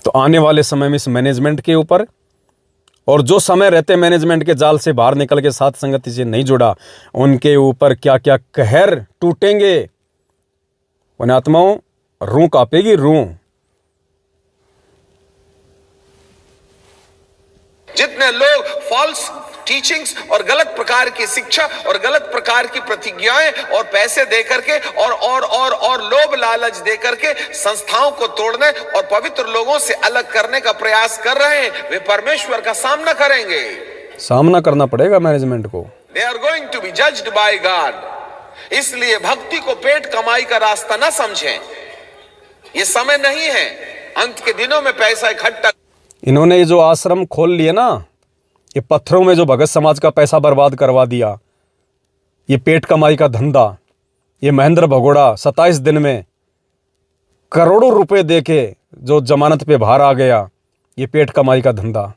तो आने वाले समय में इस मैनेजमेंट के ऊपर, और जो समय रहते मैनेजमेंट के जाल से बाहर निकल के साथ संगति से नहीं जुड़ा, उनके ऊपर क्या क्या कहर टूटेंगे। पुण्यात्माओं, रूह कांपेगी, रूह। जितने लोग फॉल्स टीचिंग्स और गलत प्रकार की शिक्षा और गलत प्रकार की प्रतिज्ञाएं और पैसे दे करके और लोभ लालच दे करके संस्थाओं को तोड़ने और पवित्र लोगों से अलग करने का प्रयास कर रहे हैं, वे परमेश्वर का सामना करेंगे। सामना करना पड़ेगा मैनेजमेंट को। They are going to be judged by God. इसलिए भक्ति को पेट कमाई का रास्ता ना समझें। ये समय नहीं है अंत के दिनों में पैसा इकट्ठा। इन्होंने ये जो आश्रम खोल लिए ना, ये पत्थरों में जो भगत समाज का पैसा बर्बाद करवा दिया, ये पेट कमाई का धंधा। ये महेंद्र भगोड़ा 27 दिन में करोड़ों रुपए देके जो जमानत पे बाहर आ गया, ये पेट कमाई का धंधा।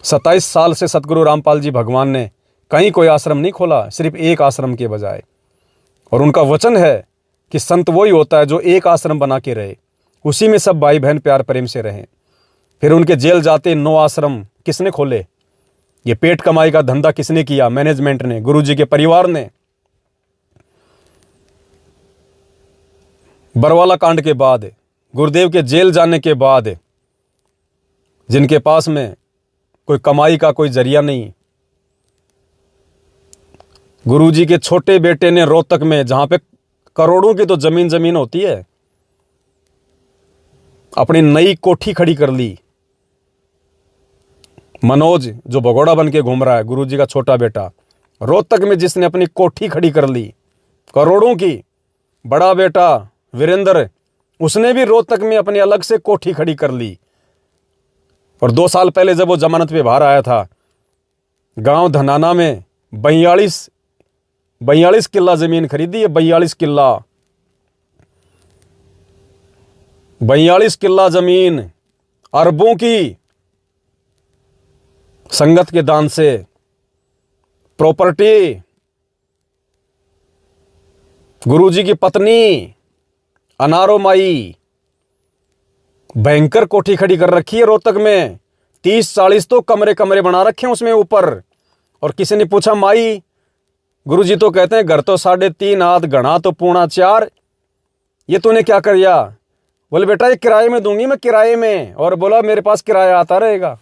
27 साल से सतगुरु रामपाल जी भगवान ने कहीं कोई आश्रम नहीं खोला, सिर्फ एक आश्रम के बजाय। और उनका वचन है कि संत वही होता है जो एक आश्रम बना के रहे, उसी में सब भाई बहन प्यार प्रेम से रहें। फिर उनके जेल जाते 9 आश्रम किसने खोले? ये पेट कमाई का धंधा किसने किया? मैनेजमेंट ने, गुरुजी के परिवार ने। बरवाला कांड के बाद, गुरुदेव के जेल जाने के बाद, जिनके पास में कोई कमाई का कोई जरिया नहीं, गुरुजी के छोटे बेटे ने रोहतक में, जहां पे करोड़ों की तो जमीन होती है, अपनी नई कोठी खड़ी कर ली। मनोज जो भगोड़ा बन के घूम रहा है, गुरुजी का छोटा बेटा, रोहतक में जिसने अपनी कोठी खड़ी कर ली करोड़ों की। बड़ा बेटा वीरेंद्र, उसने भी रोहतक में अपनी अलग से कोठी खड़ी कर ली। और 2 साल पहले जब वो जमानत पे बाहर आया था, गांव धनाना में 42 किल्ला जमीन खरीदी है। 42 किल्ला जमीन, अरबों की संगत के दान से प्रॉपर्टी। गुरुजी की पत्नी अनारो माई भयंकर कोठी खड़ी कर रखी है रोहतक में। 30-40 तो कमरे बना रखे हैं उसमें ऊपर। और किसी ने पूछा, माई गुरुजी तो कहते हैं घर तो 3.5 हाथ, घना तो 4.25, ये तूने क्या कर दिया? बोले बेटा ये किराए में दूंगी मैं, किराए में। और बोला मेरे पास किराया आता रहेगा।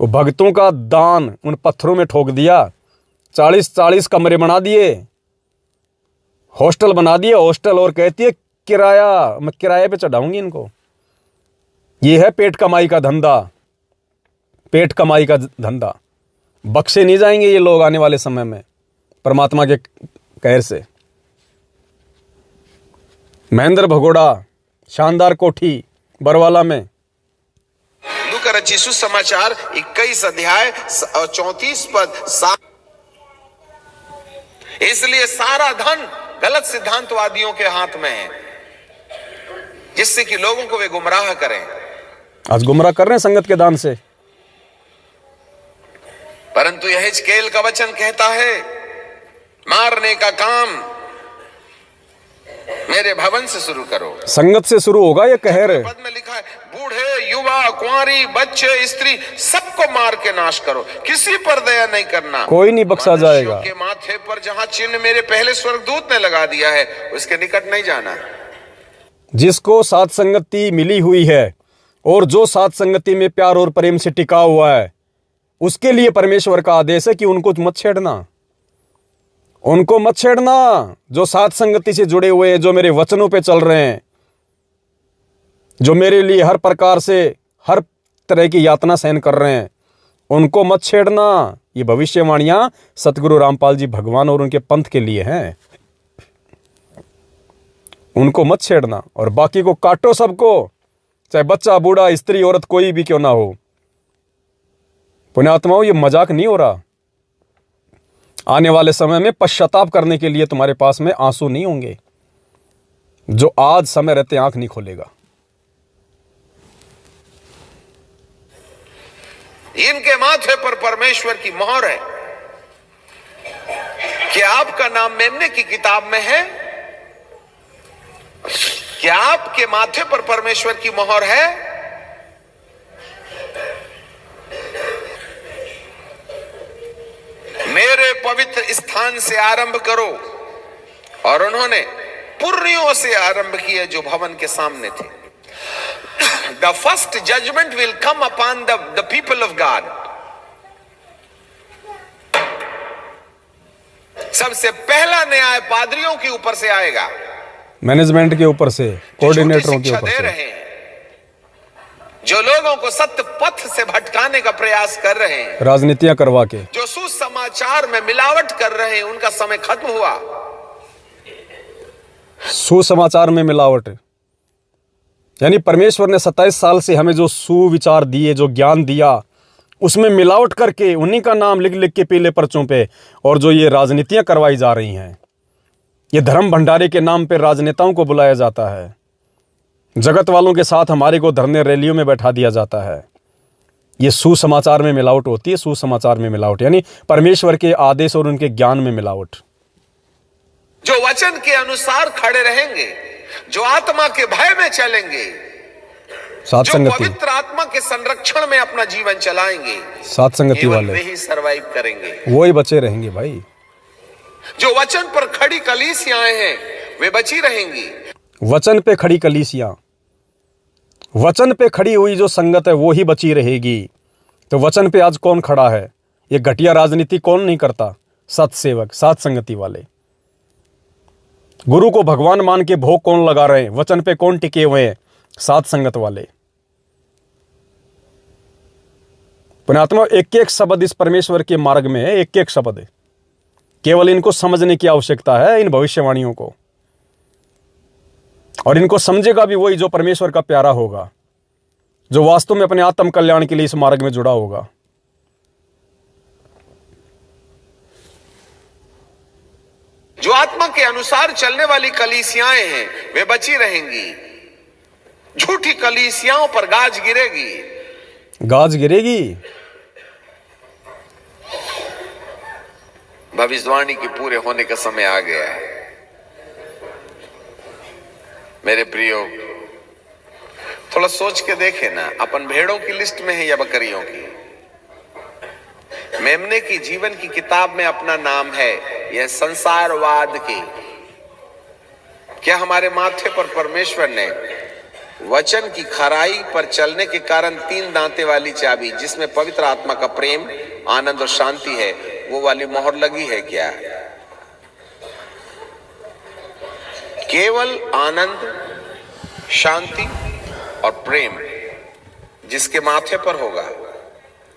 वो भक्तों का दान उन पत्थरों में ठोक दिया। 40 कमरे बना दिए, हॉस्टल बना दिए, हॉस्टल। और कहती है किराया, मैं किराए पे चढ़ाऊंगी इनको। ये है पेट कमाई का धंधा, पेट कमाई का धंधा। बख्शे नहीं जाएंगे ये लोग आने वाले समय में परमात्मा के कहर से। महेंद्र भगोड़ा, शानदार कोठी बरवाला में। लूका रचित सुसमाचार 21 अध्याय और 34 पद। इसलिए सारा धन गलत सिद्धांतवादियों के हाथ में है, जिससे कि लोगों को वे गुमराह करें। आज गुमराह कर रहे हैं संगत के दान से। परंतु यहेजकेल का वचन कहता है, मारने का काम मेरे भवन से शुरू करो। संगत से शुरू होगा ये कहर। पद में लिखा है, बूढ़े, युवा, कुंवारी, बच्चे, स्त्री, सबको मार के नाश करो, किसी पर दया नहीं करना, कोई नहीं बख्शा जाएगा। मनुष्यों के माथे पर जहां चिन्ह मेरे पहले स्वर्गदूत ने लगा दिया है, उसके निकट नहीं जाना। जिसको सात संगति मिली हुई है और जो सात संगति में प्यार और प्रेम से टिका हुआ है, उसके लिए परमेश्वर का आदेश है कि उनको मत छेड़ना, उनको मत छेड़ना। जो सात संगति से जुड़े हुए हैं, जो मेरे वचनों पे चल रहे हैं, जो मेरे लिए हर प्रकार से हर तरह की यातना सहन कर रहे हैं, उनको मत छेड़ना। ये भविष्यवाणियां सतगुरु रामपाल जी भगवान और उनके पंथ के लिए हैं। उनको मत छेड़ना और बाकी को काटो सबको, चाहे बच्चा, बूढ़ा, स्त्री, औरत, कोई भी क्यों ना हो। पुण्यात्माओं, ये मजाक नहीं हो रहा। आने वाले समय में पश्चाताप करने के लिए तुम्हारे पास में आंसू नहीं होंगे, जो आज समय रहते आंख नहीं खोलेगा। इनके माथे पर परमेश्वर की मोहर है। क्या आपका नाम मेमने की किताब में है? क्या आपके माथे पर परमेश्वर की मोहर है? मेरे पवित्र स्थान से आरंभ करो। और उन्होंने पुर्रियों से आरंभ किया जो भवन के सामने थे। The first judgment will come upon the people of God. सबसे पहला न्याय पादरियों के ऊपर से आएगा, मैनेजमेंट के ऊपर से, कोऑर्डिनेटरों के ऊपर दे से, रहे हैं, जो लोगों को सत्य पथ से भटकाने का प्रयास कर रहे हैं, राजनीतियां करवा के, जो सुसमाचार में मिलावट कर रहे हैं, उनका समय खत्म हुआ। सुसमाचार में मिलावट, यानी परमेश्वर ने 27 साल से हमें जो सुविचार दिए, जो ज्ञान दिया, उसमें मिलावट करके उन्हीं का नाम लिख लिख के पीले पर्चों पे, और जो ये राजनीतियां करवाई जा रही हैं, ये धर्म भंडारे के नाम पे राजनेताओं को बुलाया जाता है, जगत वालों के साथ हमारे को धरने रैलियों में बैठा दिया जाता है। ये सुसमाचार में मिलावट होती है। सुसमाचार में मिलावट यानी परमेश्वर के आदेश और उनके ज्ञान में मिलावट। जो वचन के अनुसार खड़े रहेंगे, जो आत्मा के भय में चलेंगे, सात जो संगति, पवित्र आत्मा के संरक्षण में अपना जीवन चलाएंगे, सात संगति वाले, वे ही सरवाइव करेंगे, वो ही बचे रहेंगे भाई। जो वचन पर खड़ी कलीसियाएं हैं, वे बची रहेंगी। वचन पे खड़ी कलीसियां, वचन पे खड़ी हुई जो संगत है, वो ही बची रहेगी। तो वचन पे आज कौन खड़ा है? ये घटिया राजनीति कौन नहीं करता? सत्सेवक, सात संगति वाले। गुरु को भगवान मान के भोग कौन लगा रहे हैं? वचन पे कौन टिके हुए हैं? सात संगत वाले। पुण्यात्मा, एक एक शब्द इस परमेश्वर के मार्ग में है, एक एक शब्द। केवल इनको समझने की आवश्यकता है, इन भविष्यवाणियों को। और इनको समझेगा भी वही जो परमेश्वर का प्यारा होगा, जो वास्तव में अपने आत्म कल्याण के लिए इस मार्ग में जुड़ा होगा। जो आत्मा के अनुसार चलने वाली कलीसियाएं हैं, वे बची रहेंगी। झूठी कलीसियाओं पर गाज गिरेगी। गाज गिरेगी। भविष्यवाणी के पूरे होने का समय आ गया है। मेरे प्रियो, थोड़ा सोच के देखे ना, अपन भेड़ों की लिस्ट में है या बकरियों की? मेमने की जीवन की किताब में अपना नाम है यह संसारवाद की। क्या हमारे माथे पर परमेश्वर ने वचन की खराई पर चलने के कारण 3 दांते वाली चाबी, जिसमें पवित्र आत्मा का प्रेम, आनंद और शांति है, वो वाली मोहर लगी है क्या? केवल आनंद, शांति और प्रेम जिसके माथे पर होगा,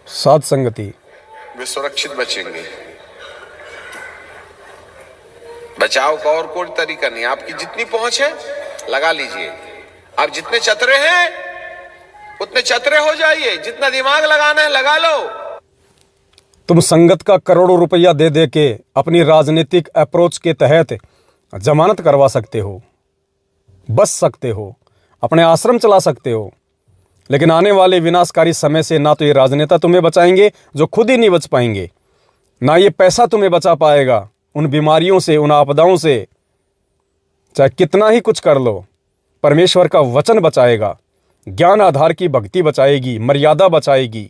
सात संगति, वे सुरक्षित बचेंगे। बचाव का और कोई तरीका नहीं। आपकी जितनी पहुंच है लगा लीजिए। आप जितने चतरे हैं उतने चतरे हो जाइए। जितना दिमाग लगाना है लगा लो। तुम संगत का करोड़ों रुपया दे दे के अपनी राजनीतिक अप्रोच के तहत जमानत करवा सकते हो, बच सकते हो, अपने आश्रम चला सकते हो, लेकिन आने वाले विनाशकारी समय से ना तो ये राजनेता तुम्हें बचाएंगे जो खुद ही नहीं बच पाएंगे, ना ये पैसा तुम्हें बचा पाएगा उन बीमारियों से, उन आपदाओं से। चाहे कितना ही कुछ कर लो, परमेश्वर का वचन बचाएगा, ज्ञान आधार की भक्ति बचाएगी, मर्यादा बचाएगी।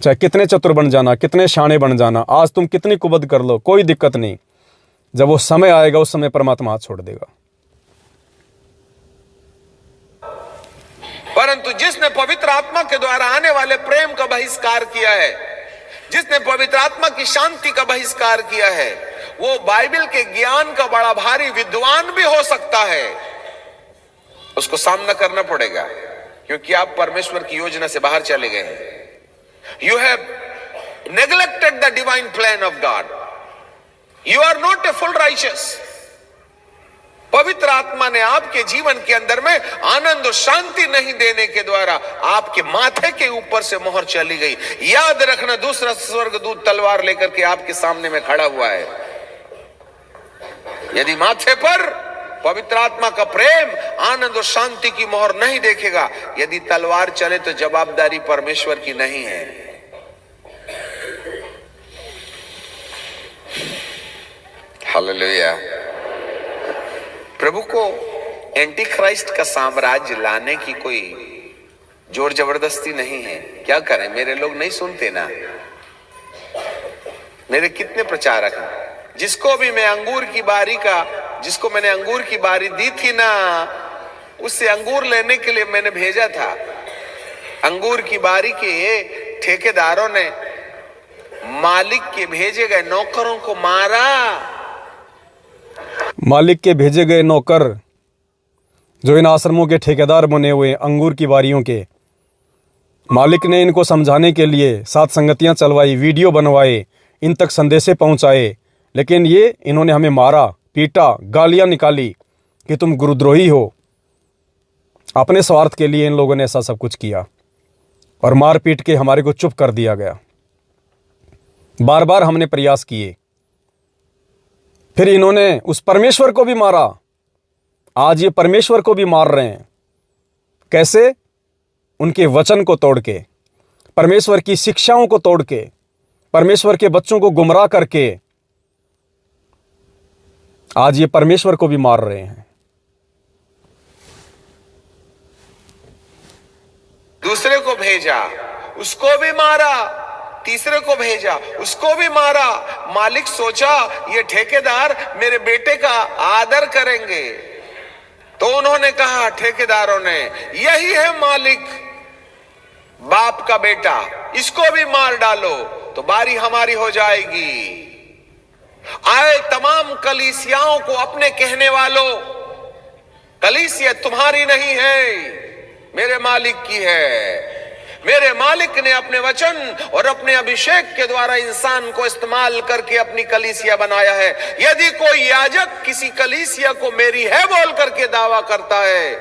चाहे कितने चतुर बन जाना, कितने शाणे बन जाना, आज तुम कितनी कुबद कर लो, कोई दिक्कत नहीं। जब वो समय आएगा उस समय परमात्मा हाथ छोड़ देगा। परंतु जिसने पवित्र आत्मा के द्वारा आने वाले प्रेम का बहिष्कार किया है, जिसने पवित्र आत्मा की शांति का बहिष्कार किया है, वो बाइबल के ज्ञान का बड़ा भारी विद्वान भी हो सकता है। उसको सामना करना पड़ेगा, क्योंकि आप परमेश्वर की योजना से बाहर चले गए हैं। You have neglected the divine plan of God. You are not a full righteous. पवित्र आत्मा ने आपके जीवन के अंदर में आनंद और शांति नहीं देने के द्वारा आपके माथे के ऊपर से मोहर चली गई। याद रखना, दूसरा स्वर्गदूत तलवार लेकर के आपके सामने में खड़ा हुआ है। यदि माथे पर पवित्र आत्मा का प्रेम, आनंद और शांति की मोहर नहीं देखेगा, यदि तलवार चले तो जवाबदारी परमेश्वर की नहीं है। हालेलुया। प्रभु को एंटी क्राइस्ट का साम्राज्य लाने की कोई जोर जबरदस्ती नहीं है। क्या करें, मेरे लोग नहीं सुनते ना। मेरे कितने प्रचारक हैं, जिसको भी मैं अंगूर की बारी का, जिसको मैंने अंगूर की बारी दी थी ना, उससे अंगूर लेने के लिए मैंने भेजा था। अंगूर की बारी के ठेकेदारों ने मालिक के भेजे गए नौकरों को मारा। मालिक के भेजे गए नौकर जो इन आश्रमों के ठेकेदार बने हुए अंगूर की बारियों के, मालिक ने इनको समझाने के लिए सात संगतियां चलवाई, वीडियो बनवाए, इन तक संदेशे पहुंचाए, लेकिन ये इन्होंने हमें मारा, पीटा, गालियां निकाली कि तुम गुरुद्रोही हो। अपने स्वार्थ के लिए इन लोगों ने ऐसा सब कुछ किया और मार पीट के हमारे को चुप कर दिया गया। बार बार हमने प्रयास किए, फिर इन्होंने उस परमेश्वर को भी मारा। आज ये परमेश्वर को भी मार रहे हैं। कैसे? उनके वचन को तोड़ के, परमेश्वर की शिक्षाओं को तोड़ के, परमेश्वर के बच्चों को गुमराह करके आज ये परमेश्वर को भी मार रहे हैं। दूसरे को भेजा, उसको भी मारा, तीसरे को भेजा, उसको भी मारा। मालिक सोचा ये ठेकेदार मेरे बेटे का आदर करेंगे, तो उन्होंने कहा, ठेकेदारों ने, यही है मालिक, बाप का बेटा, इसको भी मार डालो तो बारी हमारी हो जाएगी। आए तमाम कलीसियाओं को अपने कहने वालों, कलीसिया तुम्हारी नहीं है, मेरे मालिक की है। मेरे मालिक ने अपने वचन और अपने अभिषेक के द्वारा इंसान को इस्तेमाल करके अपनी कलीसिया बनाया है। यदि कोई याजक किसी कलीसिया को मेरी है बोल करके दावा करता है,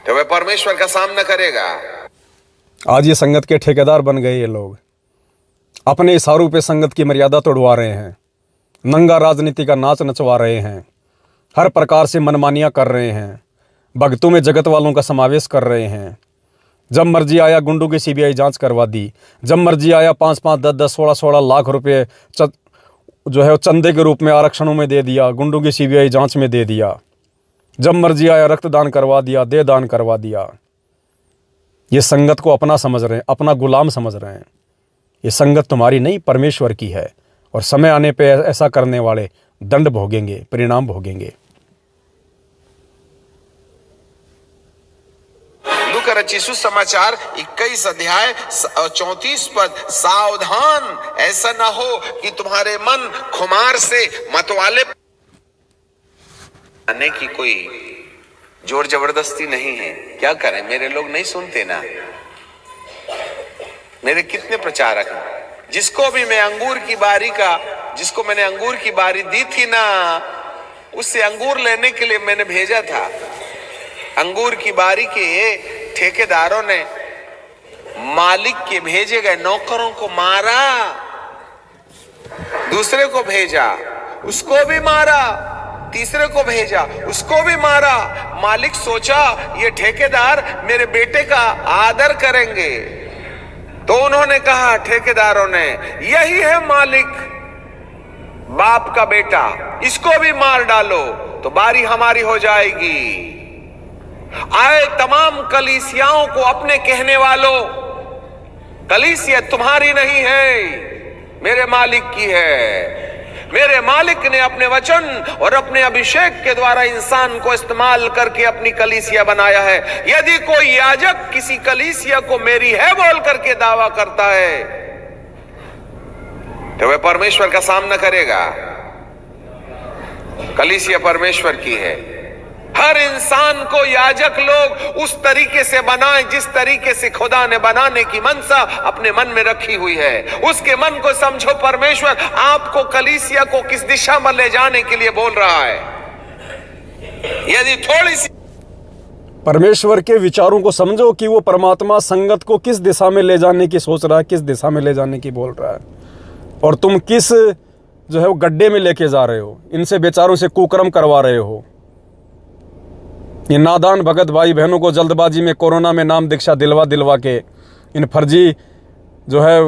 तो वह परमेश्वर का सामना करेगा। आज ये संगत के ठेकेदार बन गए। ये लोग अपने इशारों पे संगत की मर्यादा तोड़वा रहे हैं, नंगा राजनीति का नाच नचवा रहे हैं, हर प्रकार से मनमानियां कर रहे हैं, भक्तों में जगत वालों का समावेश कर रहे हैं। जब मर्जी आया गुंडों की सीबीआई जांच करवा दी, जब मर्जी आया 5-5, 10-10, 16-16 लाख रुपए जो है चंदे के रूप में आरक्षणों में दे दिया, गुंडों की सीबीआई जांच में दे दिया। जब मर्जी आया रक्तदान करवा दिया, देह दान करवा दिया। ये संगत को अपना समझ रहे हैं, अपना गुलाम समझ रहे हैं। ये संगत तुम्हारी नहीं, परमेश्वर की है, और समय आने पे ऐसा करने वाले दंड भोगेंगे, परिणाम भोगेंगे। लूका रचित सुसमाचार 21 अध्याय 34 पद, सावधान ऐसा ना हो कि तुम्हारे मन खुमार से मतवाले आने की कोई जोर जबरदस्ती नहीं है। क्या करें, मेरे लोग नहीं सुनते ना। मेरे कितने प्रचारक हैं, जिसको भी मैं अंगूर की बारी का, जिसको मैंने अंगूर की बारी दी थी ना, उससे अंगूर लेने के लिए मैंने भेजा था। अंगूर की बारी के ठेकेदारों ने मालिक के भेजे गए नौकरों को मारा, दूसरे को भेजा, उसको भी मारा। तीसरे को भेजा, उसको भी मारा। मालिक सोचा ये ठेकेदार मेरे बेटे का आदर करेंगे, तो उन्होंने कहा, ठेकेदारों ने, यही है मालिक, बाप का बेटा, इसको भी मार डालो तो बारी हमारी हो जाएगी। आए तमाम कलीसियाओं को अपने कहने वालों, कलीसिया तुम्हारी नहीं है, मेरे मालिक की है। मेरे मालिक ने अपने वचन और अपने अभिषेक के द्वारा इंसान को इस्तेमाल करके अपनी कलीसिया बनाया है। यदि कोई याजक किसी कलीसिया को मेरी है बोल करके दावा करता है तो वह परमेश्वर का सामना करेगा। कलीसिया परमेश्वर की है। हर इंसान को याजक लोग उस तरीके से बनाएं जिस तरीके से खुदा ने बनाने की मनसा अपने मन में रखी हुई है। उसके मन को समझो। परमेश्वर आपको कलीसिया को किस दिशा में ले जाने के लिए बोल रहा है। यदि थोड़ी सी परमेश्वर के विचारों को समझो कि वो परमात्मा संगत को किस दिशा में ले जाने की सोच रहा है, किस दिशा में ले जाने की बोल रहा है, और तुम किस जो है वो गड्ढे में लेके जा रहे हो। इनसे बेचारों से कुकर्म करवा रहे हो। ये नादान भगत भाई बहनों को जल्दबाजी में कोरोना में नाम दीक्षा दिलवा के इन फर्जी जो है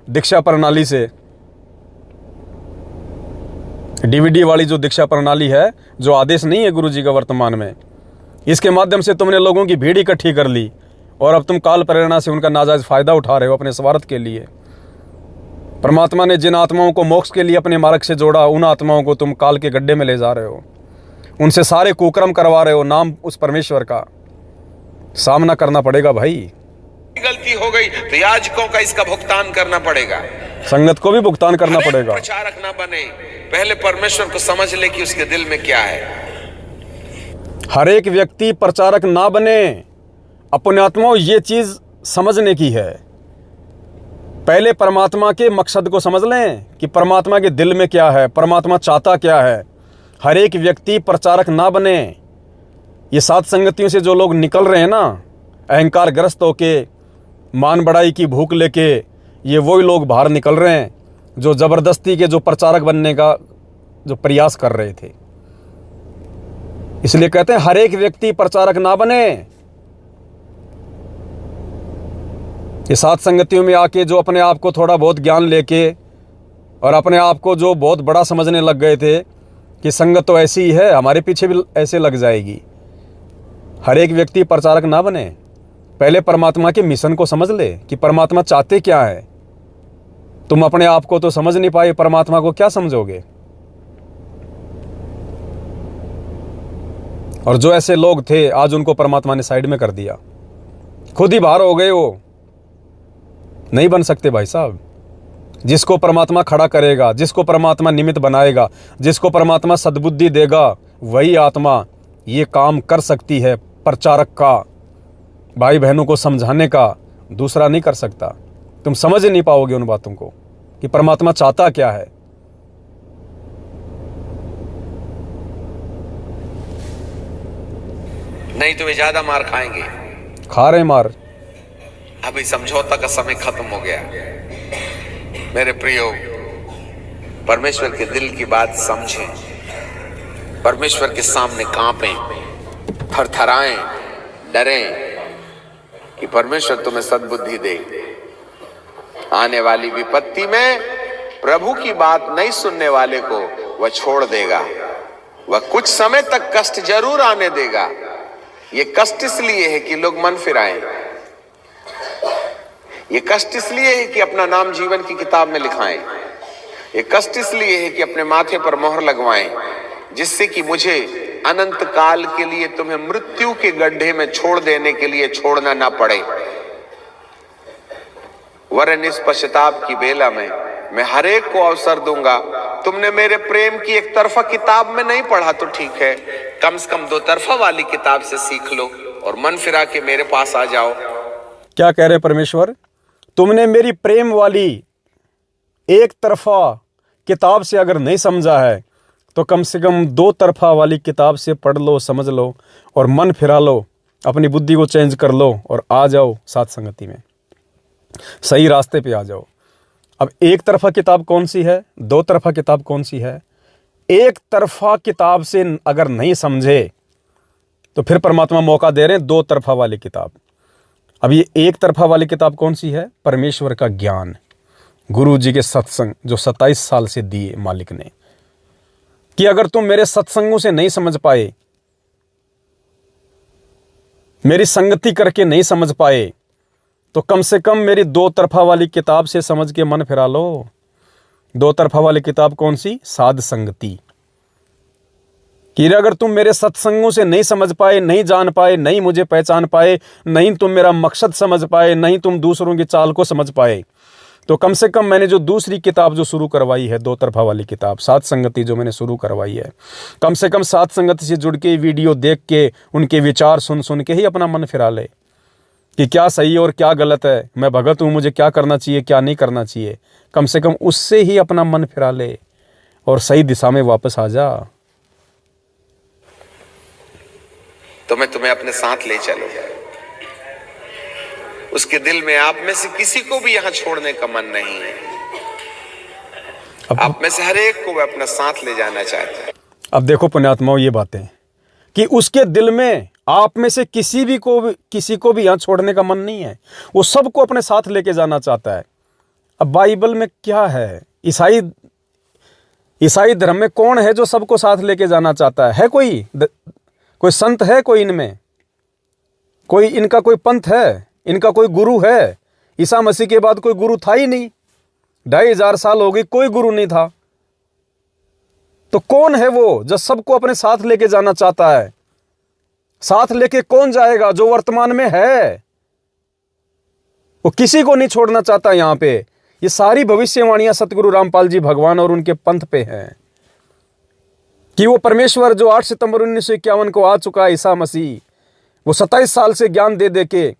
दीक्षा प्रणाली से, डीवीडी वाली जो दीक्षा प्रणाली है, जो आदेश नहीं है गुरुजी का वर्तमान में, इसके माध्यम से तुमने लोगों की भीड़ इकट्ठी कर ली और अब तुम काल प्रेरणा से उनका नाजायज फायदा उठा रहे हो अपने स्वार्थ के लिए। परमात्मा ने जिन आत्माओं को मोक्ष के लिए अपने मार्ग से जोड़ा, उन आत्माओं को तुम काल के गड्ढे में ले जा रहे हो, उनसे सारे कुकर्म करवा रहे हो। नाम उस परमेश्वर का सामना करना पड़ेगा भाई। गलती हो गई तो याजकों का इसका भुगतान करना पड़ेगा, संगत को भी भुगतान करना पड़ेगा। प्रचारक ना बने, पहले परमेश्वर को समझ ले कि उसके दिल में क्या है। हर एक व्यक्ति प्रचारक ना बने। अपने आत्माओं ये चीज समझने की है। पहले परमात्मा के मकसद को समझ लें कि परमात्मा के दिल में क्या है, परमात्मा चाहता क्या है। हर एक व्यक्ति प्रचारक ना बने। ये सात संगतियों से जो लोग निकल रहे हैं ना, अहंकार ग्रस्त होके, मान बढ़ाई की भूख लेके, ये वही लोग बाहर निकल रहे हैं जो ज़बरदस्ती के जो प्रचारक बनने का जो प्रयास कर रहे थे। इसलिए कहते हैं हर एक व्यक्ति प्रचारक ना बने। ये सात संगतियों में आके जो अपने आप को थोड़ा बहुत ज्ञान लेके और अपने आप को जो बहुत बड़ा समझने लग गए थे कि संगत तो ऐसी ही है, हमारे पीछे भी ऐसे लग जाएगी। हर एक व्यक्ति प्रचारक ना बने। पहले परमात्मा के मिशन को समझ ले कि परमात्मा चाहते क्या है। तुम अपने आप को तो समझ नहीं पाए, परमात्मा को क्या समझोगे। और जो ऐसे लोग थे आज उनको परमात्मा ने साइड में कर दिया, खुद ही बाहर हो गए। वो नहीं बन सकते भाई साहब। जिसको परमात्मा खड़ा करेगा, जिसको परमात्मा निमित्त बनाएगा, जिसको परमात्मा सद्बुद्धि देगा, वही आत्मा ये काम कर सकती है। प्रचारक का, भाई बहनों को समझाने का दूसरा नहीं कर सकता। तुम समझ नहीं पाओगे उन बातों को कि परमात्मा चाहता क्या है। नहीं तो वे ज्यादा मार खाएंगे। खा रहे मार। अभी समझौता का समय खत्म हो गया। मेरे प्रियो, परमेश्वर के दिल की बात समझें, परमेश्वर के सामने कांपें, थरथराएं, डरें कि परमेश्वर तुम्हें सद्बुद्धि दे। आने वाली विपत्ति में प्रभु की बात नहीं सुनने वाले को वह छोड़ देगा। वह कुछ समय तक कष्ट जरूर आने देगा। ये कष्ट इसलिए है कि लोग मन फिराएं। ये कष्ट इसलिए है कि अपना नाम जीवन की किताब में लिखाएं। ये कष्ट इसलिए है कि अपने माथे पर मोहर लगवाएं, जिससे कि मुझे अनंत काल के लिए तुम्हें मृत्यु के गड्ढे में छोड़ देने के लिए छोड़ना ना पड़े। वरन इस पश्चाताप की बेला में मैं हर एक को अवसर दूंगा। तुमने मेरे प्रेम की एक तरफा किताब में नहीं पढ़ा तो ठीक है, कम से कम दो तरफा वाली किताब से सीख लो और मन फिरा के मेरे पास आ जाओ। क्या कह रहे परमेश्वर? तुमने मेरी प्रेम वाली एक तरफा किताब से अगर नहीं समझा है तो कम से कम दो तरफा वाली किताब से पढ़ लो, समझ लो और मन फिरा लो, अपनी बुद्धि को चेंज कर लो और आ जाओ साथ संगति में, सही रास्ते पे आ जाओ। अब एक तरफा किताब कौन सी है, दो तरफा किताब कौन सी है? एक तरफा किताब से अगर नहीं समझे तो फिर परमात्मा मौका दे रहे हैं दो तरफा वाली किताब। अब ये एक तरफा वाली किताब कौन सी है? परमेश्वर का ज्ञान, गुरु जी के सत्संग जो 27 साल से दिए मालिक ने, कि अगर तुम मेरे सत्संगों से नहीं समझ पाए, मेरी संगति करके नहीं समझ पाए, तो कम से कम मेरी दो तरफा वाली किताब से समझ के मन फिरा लो। दो तरफा वाली किताब कौन सी? साध संगति। कि अगर तुम मेरे सत्संगों से नहीं समझ पाए, नहीं जान पाए, नहीं मुझे पहचान पाए, नहीं तुम मेरा मकसद समझ पाए, नहीं तुम दूसरों की चाल को समझ पाए, तो कम से कम मैंने जो दूसरी किताब जो शुरू करवाई है, दो तरफा वाली किताब साध संगति जो मैंने शुरू करवाई है, कम से कम साध संगति से जुड़ के वीडियो देख के उनके विचार सुन सुन के ही अपना मन फिरा ले कि क्या सही और क्या गलत है, मैं भगत हूँ, मुझे क्या करना चाहिए क्या नहीं करना चाहिए। कम से कम उससे ही अपना मन फिरा ले और सही दिशा में वापस आ जा। तो मैं तुम्हें अपने साथ ले चलूंगा। उसके दिल में आप में से किसी को भी यहां छोड़ने का मन नहीं है। आप में से हर एक को वह अपना साथ ले जाना चाहता है। अब देखो पुण्यात्माओं, ये बातें कि उसके दिल में आप में से किसी को भी यहां छोड़ने का मन नहीं है, वो सबको अपने साथ लेके जाना चाहता है। अब बाइबल में क्या है? ईसाई धर्म में कौन है जो सबको साथ लेके जाना चाहता है? कोई संत है? कोई इनमें कोई इनका कोई पंथ है? इनका कोई गुरु है? ईसा मसीह के बाद कोई गुरु था ही नहीं। 2500 साल हो गई, कोई गुरु नहीं था। तो कौन है वो जो सबको अपने साथ लेके जाना चाहता है? साथ लेके कौन जाएगा? जो वर्तमान में है, वो किसी को नहीं छोड़ना चाहता। यहां पे ये सारी भविष्यवाणियां सतगुरु रामपाल जी भगवान और उनके पंथ पे हैं कि वो परमेश्वर जो 8 सितंबर 1951 को आ चुका है, ईसा मसीह, वो 27 साल से ज्ञान दे दे के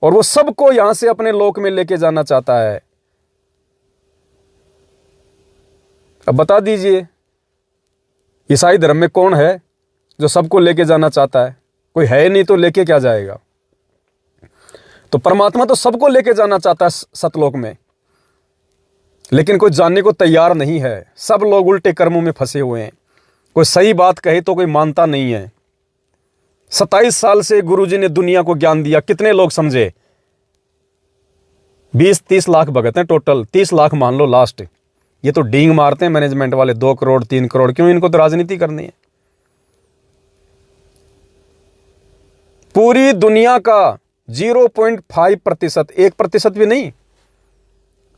और वो सबको यहां से अपने लोक में लेके जाना चाहता है। अब बता दीजिए, ईसाई धर्म में कौन है जो सबको लेके जाना चाहता है? कोई है नहीं, तो लेके क्या जाएगा? तो परमात्मा तो सबको लेके जाना चाहता है सतलोक में, लेकिन कोई जानने को तैयार नहीं है। सब लोग उल्टे कर्मों में फंसे हुए हैं। कोई सही बात कहे तो कोई मानता नहीं है। 27 साल से गुरुजी ने दुनिया को ज्ञान दिया, कितने लोग समझे? 20-30 लाख भगत हैं टोटल, 30 लाख मान लो लास्ट। ये तो डींग मारते हैं मैनेजमेंट वाले, 2 करोड़ 3 करोड़। क्यों? इनको तो राजनीति करनी है। पूरी दुनिया का 0.5%, 1% भी नहीं,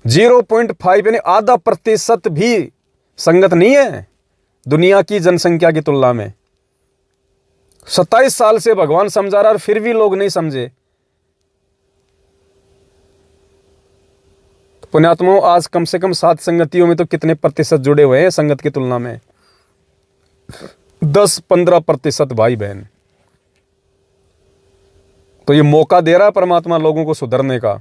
0.5 यानी आधा प्रतिशत भी संगत नहीं है दुनिया की जनसंख्या की तुलना में। 27 साल से भगवान समझा रहा और फिर भी लोग नहीं समझे। पुण्यात्माओं, आज कम से कम 7 संगतियों में तो कितने प्रतिशत जुड़े हुए हैं संगत की तुलना में? 10-15% भाई बहन। तो ये मौका दे रहा है परमात्मा लोगों को सुधरने का।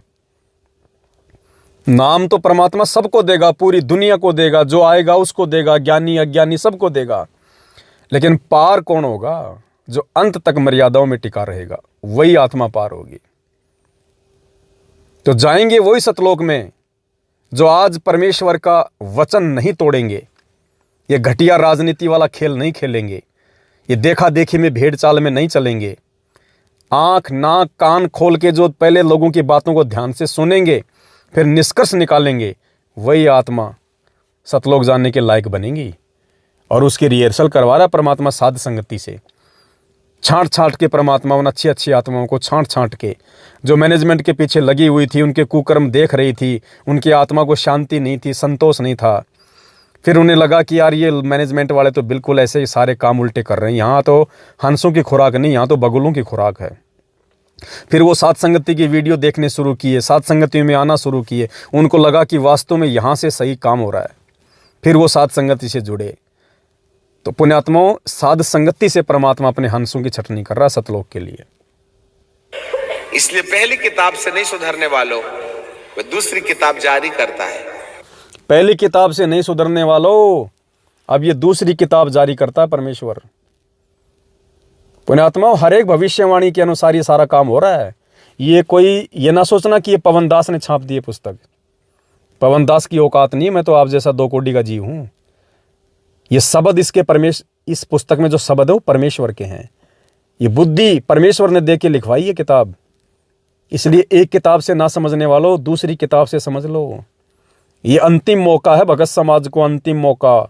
नाम तो परमात्मा सबको देगा, पूरी दुनिया को देगा, जो आएगा उसको देगा, ज्ञानी अज्ञानी सबको देगा। लेकिन पार कौन होगा? जो अंत तक मर्यादाओं में टिका रहेगा, वही आत्मा पार होगी। तो जाएंगे वही सतलोक में जो आज परमेश्वर का वचन नहीं तोड़ेंगे, ये घटिया राजनीति वाला खेल नहीं खेलेंगे, ये देखा देखी में भेड़ चाल में नहीं चलेंगे। आंख नाक कान खोल के जो पहले लोगों की बातों को ध्यान से सुनेंगे, फिर निष्कर्ष निकालेंगे, वही आत्मा सतलोक जानने के लायक बनेगी। और उसकी रिहर्सल करवा रहा परमात्मा साध संगति से। छांट छांट के परमात्मा उन अच्छी अच्छी आत्माओं को छांट छांट के, जो मैनेजमेंट के पीछे लगी हुई थी, उनके कुकर्म देख रही थी, उनकी आत्मा को शांति नहीं थी, संतोष नहीं था। फिर उन्हें लगा कि यार ये मैनेजमेंट वाले तो बिल्कुल ऐसे ही सारे काम उल्टे कर रहे हैं, यहाँ तो हंसों की खुराक नहीं, यहाँ तो बगुलों की खुराक है। फिर वो साध संगति की वीडियो देखने शुरू किए, साध संगति में आना शुरू किए। उनको लगा कि वास्तव में यहाँ से सही काम हो रहा है। फिर वो साध संगति से जुड़े। तो पुण्यात्माओं, साध संगति से परमात्मा अपने हंसों की छटनी कर रहा है सतलोक के लिए। इसलिए पहली किताब से नहीं सुधरने वालों, वह दूसरी किताब जारी करता है। पहली किताब से नहीं सुधरने वालों, अब ये दूसरी किताब जारी करता है परमेश्वर। पुण्यात्माओं, हर एक भविष्यवाणी के अनुसार ये सारा काम हो रहा है। ये ना सोचना कि ये पवन दास ने छाप दी पुस्तक। पवन दास की औकात नहीं, मैं तो आप जैसा 2 कोड़ी का जीव हूं। ये शब्द इस पुस्तक में जो शब्द है वो परमेश्वर के हैं। ये बुद्धि परमेश्वर ने दे के लिखवाई है किताब। इसलिए एक किताब से ना समझने वालों दूसरी किताब से समझ लो। ये अंतिम मौका है भगत समाज को, अंतिम मौका।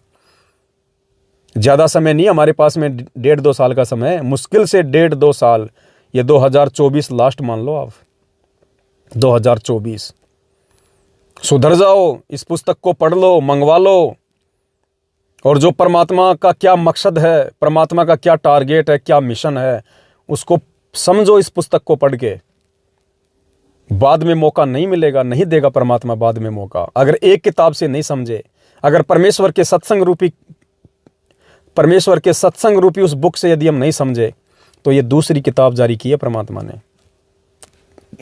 ज़्यादा समय नहीं हमारे पास में, 1.5-2 साल का समय है, मुश्किल से 1.5-2 साल। ये 2024 लास्ट मान लो आप, 2024। सुधर जाओ, इस पुस्तक को पढ़ लो, मंगवा लो, और जो परमात्मा का क्या मकसद है, परमात्मा का क्या टारगेट है, क्या मिशन है, उसको समझो। इस पुस्तक को पढ़ के बाद में मौका नहीं मिलेगा, नहीं देगा परमात्मा बाद में मौका। अगर एक किताब से नहीं समझे, अगर परमेश्वर के सत्संग रूपी उस बुक से यदि हम नहीं समझे, तो ये दूसरी किताब जारी की है परमात्मा ने।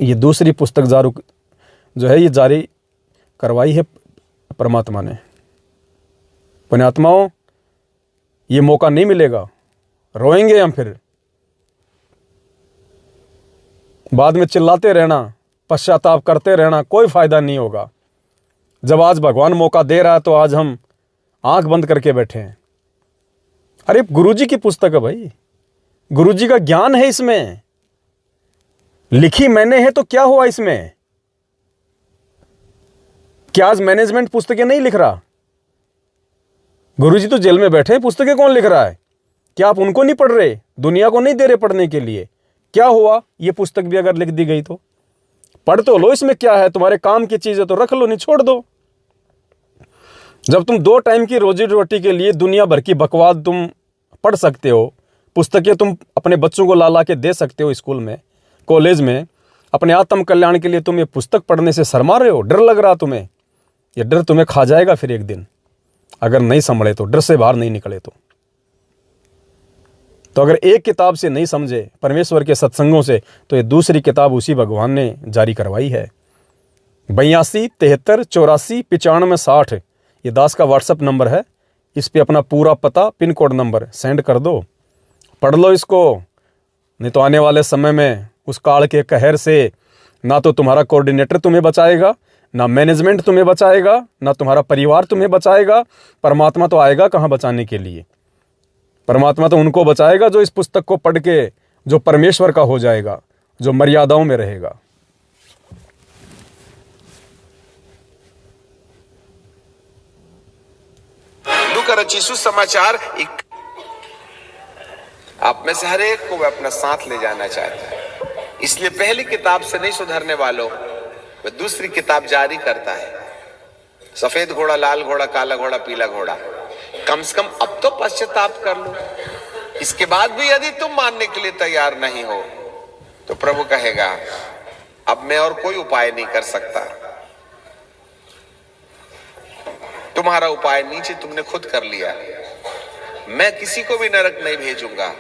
ये दूसरी पुस्तक जो है ये जारी करवाई है परमात्मा ने। पुण्यात्माओं, ये मौका नहीं मिलेगा, रोएंगे हम फिर। बाद में चिल्लाते रहना, पश्चाताप करते रहना, कोई फायदा नहीं होगा। जब आज भगवान मौका दे रहा है तो आज हम आंख बंद करके बैठे हैं। अरे गुरुजी की पुस्तक है भाई, गुरुजी का ज्ञान है इसमें, लिखी मैंने है तो क्या हुआ इसमें? क्या आज मैनेजमेंट पुस्तकें नहीं लिख रहा? गुरुजी तो जेल में बैठे हैं, पुस्तकें कौन लिख रहा है? क्या आप उनको नहीं पढ़ रहे? दुनिया को नहीं दे रहे पढ़ने के लिए? क्या हुआ? ये पुस्तक भी अगर लिख दी गई तो पढ़ तो लो, इसमें क्या है? तुम्हारे काम की चीज है तो रख लो, नहीं छोड़ दो। जब तुम 2 टाइम की रोजी रोटी के लिए दुनिया भर की बकवास तुम पढ़ सकते हो, पुस्तकें तुम अपने बच्चों को ला के दे सकते हो स्कूल में, कॉलेज में, अपने आत्म कल्याण के लिए तुम ये पुस्तक पढ़ने से शर्मा रहे हो, डर लग रहा तुम्हें। ये डर तुम्हें खा जाएगा फिर एक दिन, अगर नहीं संभले तो, डर से बाहर नहीं निकले तो। अगर एक किताब से नहीं समझे, परमेश्वर के सत्संगों से, तो ये दूसरी किताब उसी भगवान ने जारी करवाई है। 82 73 84 95 60 ये दास का व्हाट्सएप नंबर है। इस पे अपना पूरा पता, पिन कोड नंबर सेंड कर दो, पढ़ लो इसको। नहीं तो आने वाले समय में उस काल के कहर से ना तो तुम्हारा कोऑर्डिनेटर तुम्हें बचाएगा, ना मैनेजमेंट तुम्हें बचाएगा, ना तुम्हारा परिवार तुम्हें बचाएगा। परमात्मा तो आएगा कहाँ बचाने के लिए? परमात्मा तो उनको बचाएगा जो इस पुस्तक को पढ़ के, जो परमेश्वर का हो जाएगा, जो मर्यादाओं में रहेगा। लूका रचित सुसमाचार आप में से हर एक को वह अपना साथ ले जाना चाहता है। इसलिए पहली किताब से नहीं सुधरने वालों, वह दूसरी किताब जारी करता है। सफेद घोड़ा, लाल घोड़ा, काला घोड़ा, पीला घोड़ा। कम से कम अब तो पश्चाताप कर लो। इसके बाद भी यदि तुम मानने के लिए तैयार नहीं हो, तो प्रभु कहेगा अब मैं और कोई उपाय नहीं कर सकता। तुम्हारा उपाय नीचे तुमने खुद कर लिया। मैं किसी को भी नरक नहीं भेजूंगा,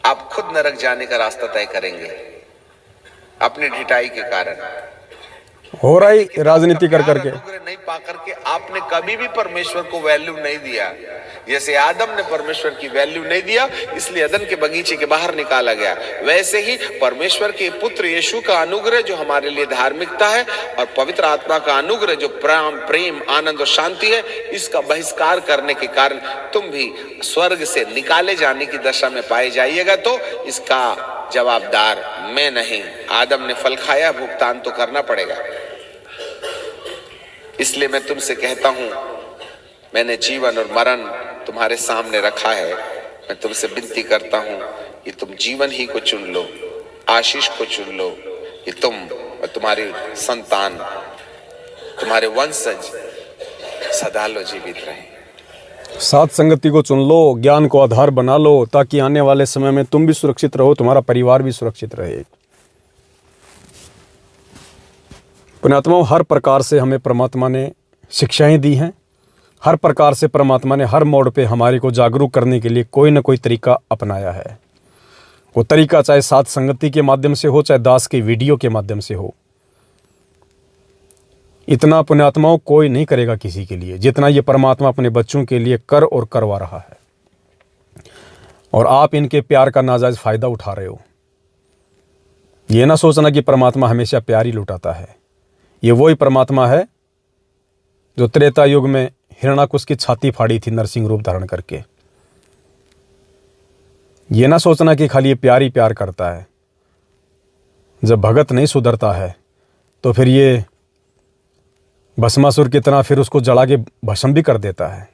आप खुद नरक जाने का रास्ता तय करेंगे अपनी ढिठाई के कारण। हो रहा ही राजनीति कर करके नहीं पा करके आपने कभी भी परमेश्वर को वैल्यू नहीं दिया। जैसे आदम ने परमेश्वर की वैल्यू नहीं दिया, इसलिए अदन के बगीचे के बाहर निकाला गया, वैसे ही परमेश्वर के पुत्र यीशु का अनुग्रह जो हमारे लिए धार्मिकता है, और पवित्र आत्मा का अनुग्रह जो प्रेम, आनंद और शांति है, इसका बहिष्कार करने के कारण तुम भी स्वर्ग से निकाले जाने की दशा में पाए जाइएगा। तो इसका जवाबदार मैं नहीं, आदम ने फल खाया, भुगतान तो करना पड़ेगा। इसलिए मैं तुमसे कहता हूं, मैंने जीवन और मरण तुम्हारे सामने रखा है। मैं तुमसे विनती करता हूं कि तुम जीवन ही को चुन लो, आशीष को चुन लो, कि तुम और तुम्हारी संतान, तुम्हारे वंशज सदा लो जीवित रहे। साथ संगति को चुन लो, ज्ञान को आधार बना लो, ताकि आने वाले समय में तुम भी सुरक्षित रहो, तुम्हारा परिवार भी सुरक्षित रहे। पुण्यात्माओं, हर प्रकार से हमें परमात्मा ने शिक्षाएं दी हैं। हर प्रकार से परमात्मा ने हर मोड़ पे हमारे को जागरूक करने के लिए कोई ना कोई तरीका अपनाया है। वो तरीका चाहे साथ संगति के माध्यम से हो, चाहे दास के वीडियो के माध्यम से हो। इतना पुण्यात्माओं कोई नहीं करेगा किसी के लिए, जितना ये परमात्मा अपने बच्चों के लिए कर और करवा रहा है। और आप इनके प्यार का नाजायज फायदा उठा रहे हो। ये ना सोचना कि परमात्मा हमेशा प्यार ही लुटाता है। ये वही परमात्मा है जो त्रेता युग में हिरण्याकुश की छाती फाड़ी थी नरसिंह रूप धारण करके। ये ना सोचना कि खाली ये प्यार ही प्यार करता है। जब भगत नहीं सुधरता है तो फिर ये भस्मासुर की तरह फिर उसको जला के भस्म भी कर देता है।